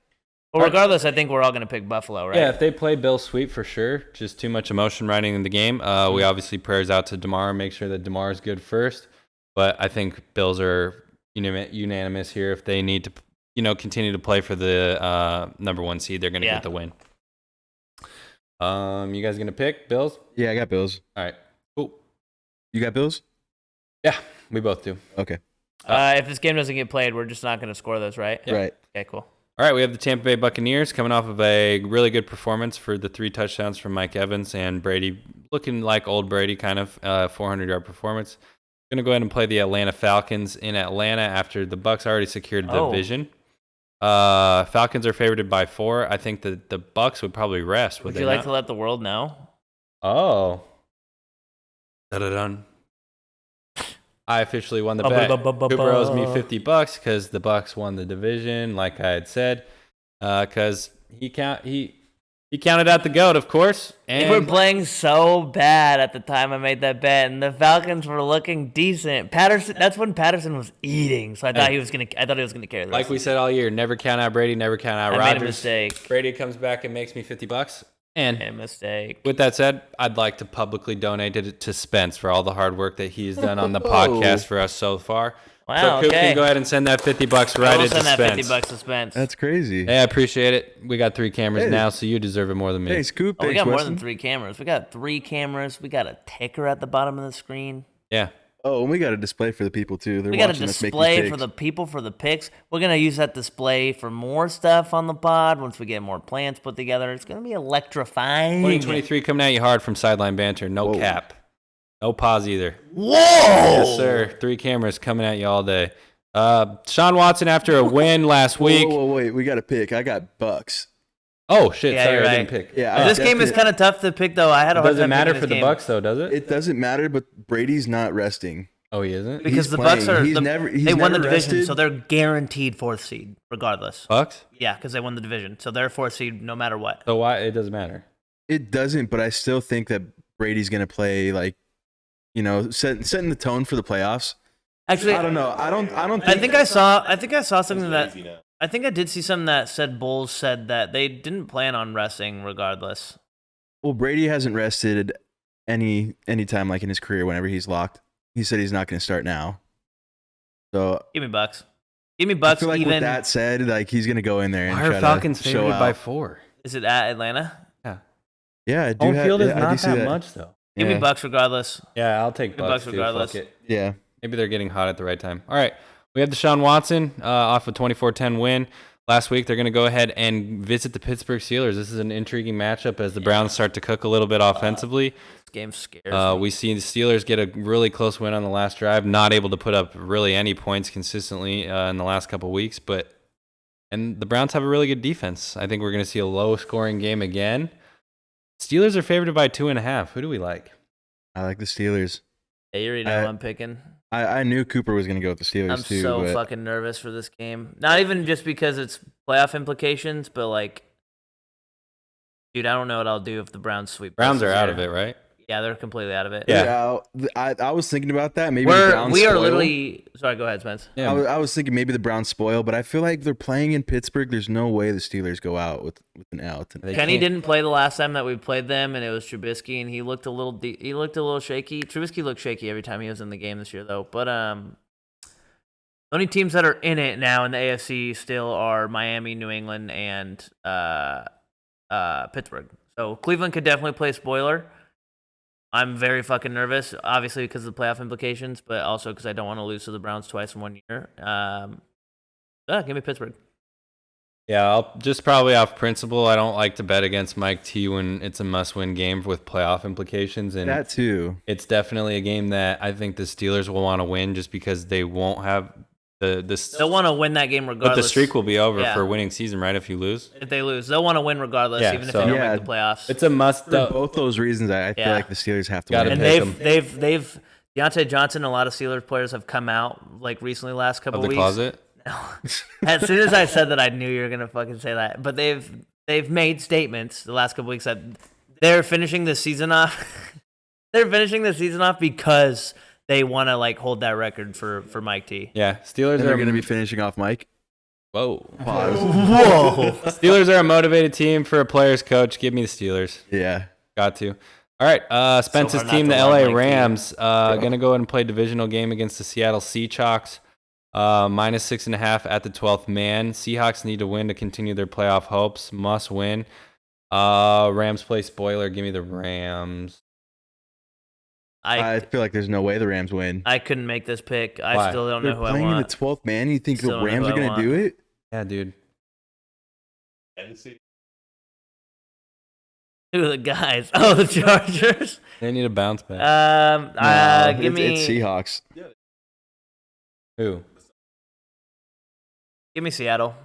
Well, regardless, I think we're all going to pick Buffalo, right? Yeah, if they play Bill sweep for sure. Just too much emotion riding in the game. We obviously prayers out to DeMar, make sure that DeMar is good first. But I think Bills are unanimous here. If they need to, continue to play for the number 1 seed, they're going to get the win. You guys going to pick Bills? Yeah, I got Bills. All right. Cool. You got Bills? Yeah, we both do. Okay. If this game doesn't get played, we're just not going to score those, right? Yeah. Right. Okay, cool. All right, we have the Tampa Bay Buccaneers coming off of a really good performance for the 3 touchdowns from Mike Evans and Brady, looking like old Brady kind of, 400-yard performance. Going to go ahead and play the Atlanta Falcons in Atlanta after the Bucs already secured the division. Falcons are favored by 4. I think that the Bucs would probably rest. Would you like to let the world know? Oh. Da-da-dun. I officially won the bet. Cooper owes me $50 because the Bucs won the division, like I had said. Because he counted out the GOAT, of course. And they were playing so bad at the time I made that bet, and the Falcons were looking decent. That's when Patterson was eating, so I thought he was gonna carry the like we said all year, never count out Brady, never count out Rodgers. I made a mistake. Brady comes back and makes me $50. And a mistake. With that said, I'd like to publicly donate it to Spence for all the hard work that he's done on the podcast for us so far. Wow, So Coop okay. can go ahead and send that $50 right We'll into send that Spence. $50 to Spence. That's crazy. Hey, I appreciate it. We got 3 cameras Hey. now, so you deserve it more than me. Hey, Scoop. Oh, we Thanks, got more Weston. than 3 cameras. We got 3 cameras. We got a ticker at the bottom of the screen. Yeah. Oh, and we got a display for the people too. They're We got a watching us make these display for picks. the people for the picks. We're going to use that display for more stuff on the pod once we get more plans put together. It's going to be electrifying. 2023 coming at you hard from Sideline Banter. No Whoa. cap. No pause either. Whoa! Yes, sir. 3 cameras coming at you all day. Sean Watson after a win last week. Whoa, wait. We got to pick. I got Bucks. Oh, shit. Yeah, sorry, you're I right. didn't pick. Yeah, This game is kind of tough to pick, though. I had a It hard doesn't time matter picking for this the game. Bucks, though, does it? It doesn't matter, but Brady's not resting. Oh, he isn't? Because He's the Bucks playing. are He's the, never- he's they won the never division, rested. so they're guaranteed 4th seed regardless. Bucks? Yeah, because they won the division, so they're 4th seed no matter what. So why? It doesn't matter. It doesn't, but I still think that Brady's going to play like, setting the tone for the playoffs. Actually, I don't know. I don't think. I think I saw something that I think I did see something that said Bulls said that they didn't plan on resting regardless. Well, Brady hasn't rested any time like in his career. Whenever he's locked, he said he's not going to start now. So Give me Bucks. Give me I Bucks. feel like Even with that said, like he's going to go in there and Why try are Falcons to show favored out. by 4? is it at Atlanta? Yeah, I do Home field is I do not see that much, though. Give Yeah. me Bucks regardless. Yeah, I'll take Give me Bucks, Bucks too. regardless. Fuck it. Yeah. Maybe they're getting hot at the right time. All right. We have Deshaun Watson off a 24-10 win last week. They're going to go ahead and visit the Pittsburgh Steelers. This is an intriguing matchup as the Browns start to cook a little bit offensively. This game scares me. We see the Steelers get a really close win on the last drive, not able to put up really any points consistently in the last couple weeks. And the Browns have a really good defense. I think we're going to see a low-scoring game again. Steelers are favored by 2.5. Who do we like? I like the Steelers. Hey, you already know who I'm picking. I knew Cooper was going to go with the Steelers I'm too. so but fucking nervous for this game. Not even just because it's playoff implications, but like, dude, I don't know what I'll do if the Browns sweep. Browns this are out year. of it, right? Yeah, they're completely out of it. Yeah. I was thinking about that. Maybe the we Browns are spoil. literally. Sorry, go ahead, Spence. Yeah. I was thinking maybe the Browns spoil, but I feel like they're playing in Pittsburgh. There's no way the Steelers go out with an out. They Kenny can't- didn't play the last time that we played them, and it was Trubisky, and he looked a little shaky. Trubisky looked shaky every time he was in the game this year, though. But the only teams that are in it now in the AFC still are Miami, New England, and Pittsburgh. So Cleveland could definitely play spoiler. I'm very fucking nervous, obviously because of the playoff implications, but also because I don't want to lose to the Browns twice in 1 year. Give me Pittsburgh. Yeah, I'll just probably off principle. I don't like to bet against Mike T when it's a must-win game with playoff implications, and That too. it's definitely a game that I think the Steelers will want to win just because they won't have They'll want to win that game regardless. But the streak will be over Yeah. for winning season, right? If you lose, If they lose, they'll want to win regardless, Yeah, even if so- they don't Yeah. make the playoffs. it's a must. For both those reasons, I feel Yeah. like the Steelers have to Gotta win. and pick they've Deontay Johnson, a lot of Steelers players have come out like recently, last couple of the weeks. closet. As soon as I said that, I knew you were gonna fucking say that. But they've made statements the last couple weeks that they're finishing the season off. They're finishing the season off because they want to like hold that record for Mike T. Yeah, Steelers And they're are going to be finishing off Mike. Whoa. Pause. Whoa! Steelers are a motivated team for a player's coach. Give me the Steelers. Yeah. Got to. All right, Spence's hard not team, to the love LA Mike T. Rams, going to go ahead and play divisional game against the Seattle Seahawks. -6.5 at the 12th man. Seahawks need to win to continue their playoff hopes. Must win. Rams play spoiler. Give me the Rams. I feel like there's no way the Rams win. I couldn't make this pick. I Why? still don't They're know who I playing in the want. 12th man. You think Still the don't know Rams who are I going to do want. it? Yeah, dude. Who are the guys? Oh, the Chargers. They need a bounce back. No, Give me it's Seahawks. Who? Give me Seattle.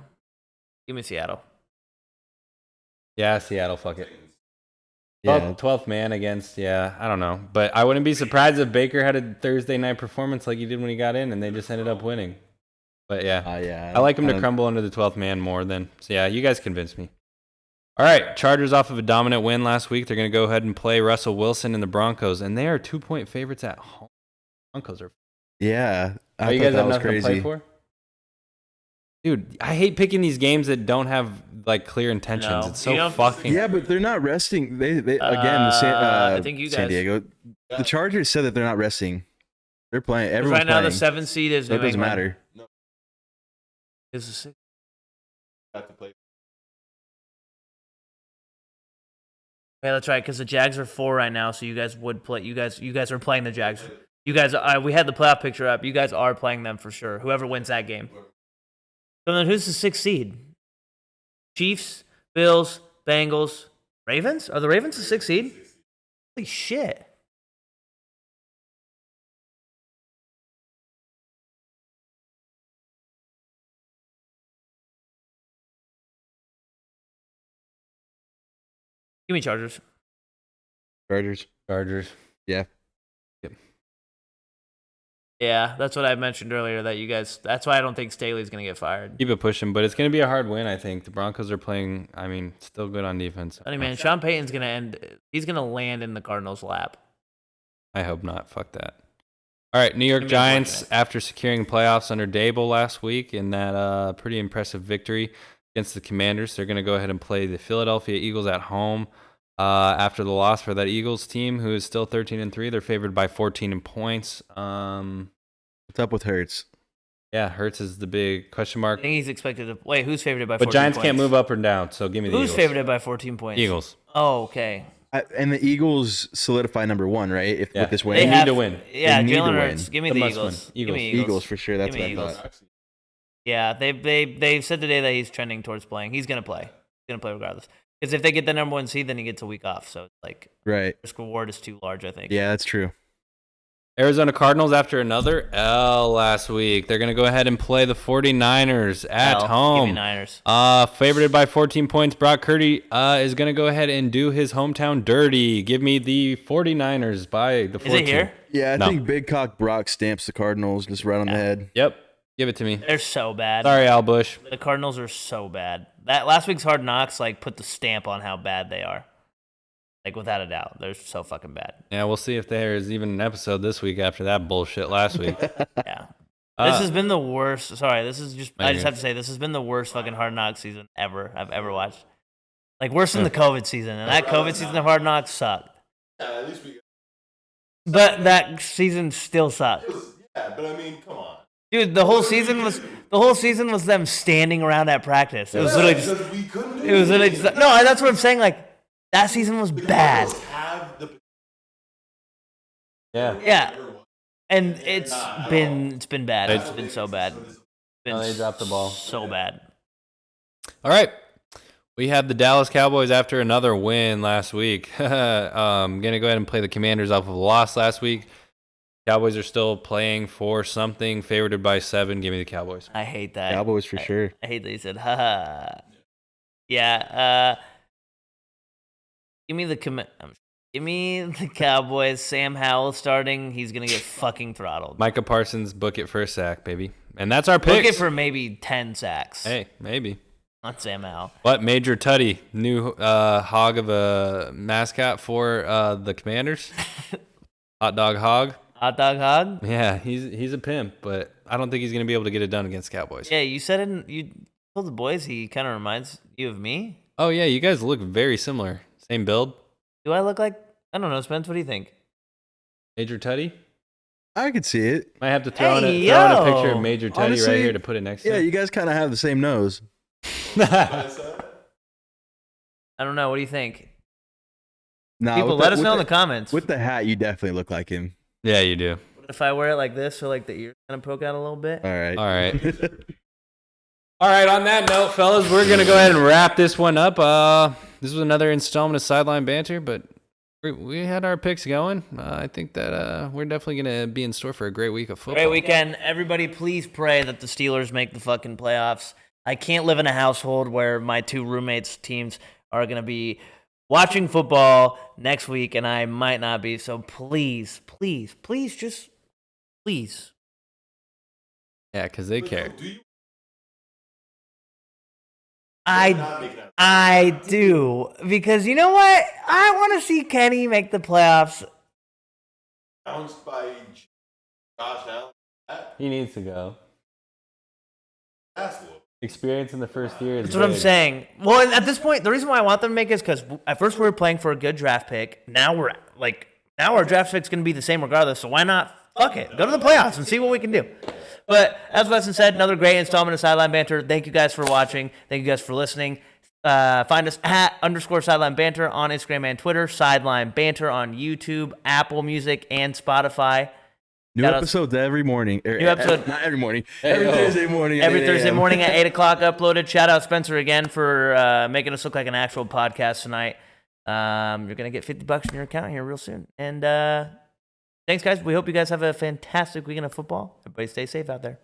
Give me Seattle. Yeah, Seattle. Fuck it. Yeah. 12th man against, I don't know. But I wouldn't be surprised if Baker had a Thursday night performance like he did when he got in and they just ended up winning. But Yeah. I like him to don't- crumble under the 12th man more than. So, yeah, you guys convinced me. All right, Chargers off of a dominant win last week. They're going to go ahead and play Russell Wilson and the Broncos, and they are 2-point favorites at home. Broncos are. Yeah. I Oh, you thought guys that have was nothing to play crazy. for? Dude, I hate picking these games that don't have like clear intentions. No. It's so You don't- fucking. Yeah, but they're not resting. They again, the I think you San guys- Diego. The Chargers said that they're not resting. They're playing. 'Cause Everyone's right now, playing. the 7th seed is So New it doesn't England. matter. Is the 6th. Yeah, that's right. Because the Jags are 4 right now, so you guys would play. You guys are playing the Jags. You guys, we had the playoff picture up. You guys are playing them for sure. Whoever wins that game. So then, who's the 6th seed? Chiefs, Bills, Bengals, Ravens. Are the Ravens the 6th seed? Holy shit! Give me Chargers. Chargers. Yeah. Yeah, that's what I mentioned earlier. That you guys. That's why I don't think Staley's gonna get fired. Keep it pushing, but it's going to be a hard win, I think. The Broncos are playing, still good on defense. I mean, man, Sean Payton's gonna end. He's gonna land in the Cardinals' lap. I hope not. Fuck that. All right, New York Give me Giants, unfortunate. after securing playoffs under Dable last week in that pretty impressive victory against the Commanders, they're going to go ahead and play the Philadelphia Eagles at home. After the loss for that Eagles team, who is still 13-3, they're favored by 14 in points. What's up with Hurts? Yeah, Hurts is the big question mark. I think he's expected to. Wait, who's favored by 14 But Giants points? can't move up or down, so give me the Who's Eagles. favored by 14 points? Eagles. Oh, okay. And the Eagles solidify number 1, right? If Yeah. with this win, They need to win. Yeah, They need Jalen to Hurts. win. Give me They the must Eagles. win. Give me Eagles for sure. That's Give what me I Eagles. thought. Yeah, they said today that he's trending towards playing. He's gonna play. He's gonna play regardless. Because if they get the number 1 seed, then he gets a week off. So it's like Right. risk reward is too large, I think. Yeah, that's true. Arizona Cardinals, after another L last week, they're going to go ahead and play the 49ers at Give me home. Niners. Favored by 14 points. Brock Purdy is going to go ahead and do his hometown dirty. Give me the 49ers by the 14. Is it here? Yeah, I No. think Big Cock Brock stamps the Cardinals just right on the head. Yep. Give it to me. They're so bad. Sorry, Al Bush. The Cardinals are so bad. That last week's Hard Knocks put the stamp on how bad they are. Without a doubt, they're so fucking bad. Yeah, we'll see if there is even an episode this week after that bullshit last week. Yeah. This has been the worst. Sorry, this is just. I Okay. just have to say, this has been the worst fucking Hard Knocks season I've ever watched. Worse than the COVID season, and that COVID season of Hard Knocks sucked. At least we. But that season still sucked, Yeah, but I mean, come on. dude. The whole season was them standing around at practice. It was literally just. Because we couldn't do It was literally just. No, that's what I'm saying. That season was bad. Cardinals have the Yeah. Yeah, and it's been bad. It's been so bad. It's been they dropped the ball. So bad. All right. We have the Dallas Cowboys after another win last week. Going to go ahead and play the Commanders off of a loss last week. Cowboys are still playing for something, favored by 7. Give me the Cowboys. I hate that. Cowboys for sure. I hate that he said, haha. Yeah, give me the Cowboys. Sam Howell starting. He's going to get fucking throttled. Micah Parsons, book it for a sack, baby. And that's our Look pick. it for maybe 10 sacks Hey, maybe. on Sam Howell. What? Major Tutty, new hog of a mascot for the Commanders? Hot dog hog? Hot dog hog? Yeah, he's a pimp, but I don't think he's going to be able to get it done against Cowboys. Yeah, you said you told the boys he kind of reminds you of me. Oh, yeah, you guys look very similar. Same build. Do I look like, I don't know, Spence, what do you think? Major Tutty? I could see it. Might have to throw in Hey, a yo! picture of Major Tutty Honestly, right here to put it next Yeah, to you guys kind of have the same nose. I don't know, what do you think? Nah, People, with let us with know in the comments. With the hat, you definitely look like him. Yeah, you do. What if I wear it like this so the ears kind of poke out a little bit? All right. All right. All right, on that note, fellas, we're going to go ahead and wrap this one up. This was another installment of Sideline Banter, but we had our picks going. I think that we're definitely going to be in store for a great week of football. Great weekend. Everybody, please pray that the Steelers make the fucking playoffs. I can't live in a household where my 2 roommates' teams are going to be watching football next week, and I might not be. So please, please, please, just please. Yeah, because they care. Do you I do, because you know what? I want to see Kenny make the playoffs. bounced by Josh Allen? He needs to go. That's what. Experience in the first year is That's what I'm big. saying. Well, and at this point, the reason why I want them to make it is because at first we were playing for a good draft pick. Now our draft pick's going to be the same regardless. So why not Fuck it. Go to the playoffs and see what we can do. But as Weston said, another great installment of Sideline Banter. Thank you guys for watching. Thank you guys for listening. Find us at _Sideline Banter on Instagram and Twitter. Sideline Banter on YouTube, Apple Music, and Spotify. New episodes every morning. New episode. Not every morning. Every Thursday morning. Every Thursday morning at 8 o'clock uploaded. Shout out Spencer again for making us look like an actual podcast tonight. You're going to get $50 in your account here real soon. And thanks, guys. We hope you guys have a fantastic weekend of football. Everybody stay safe out there.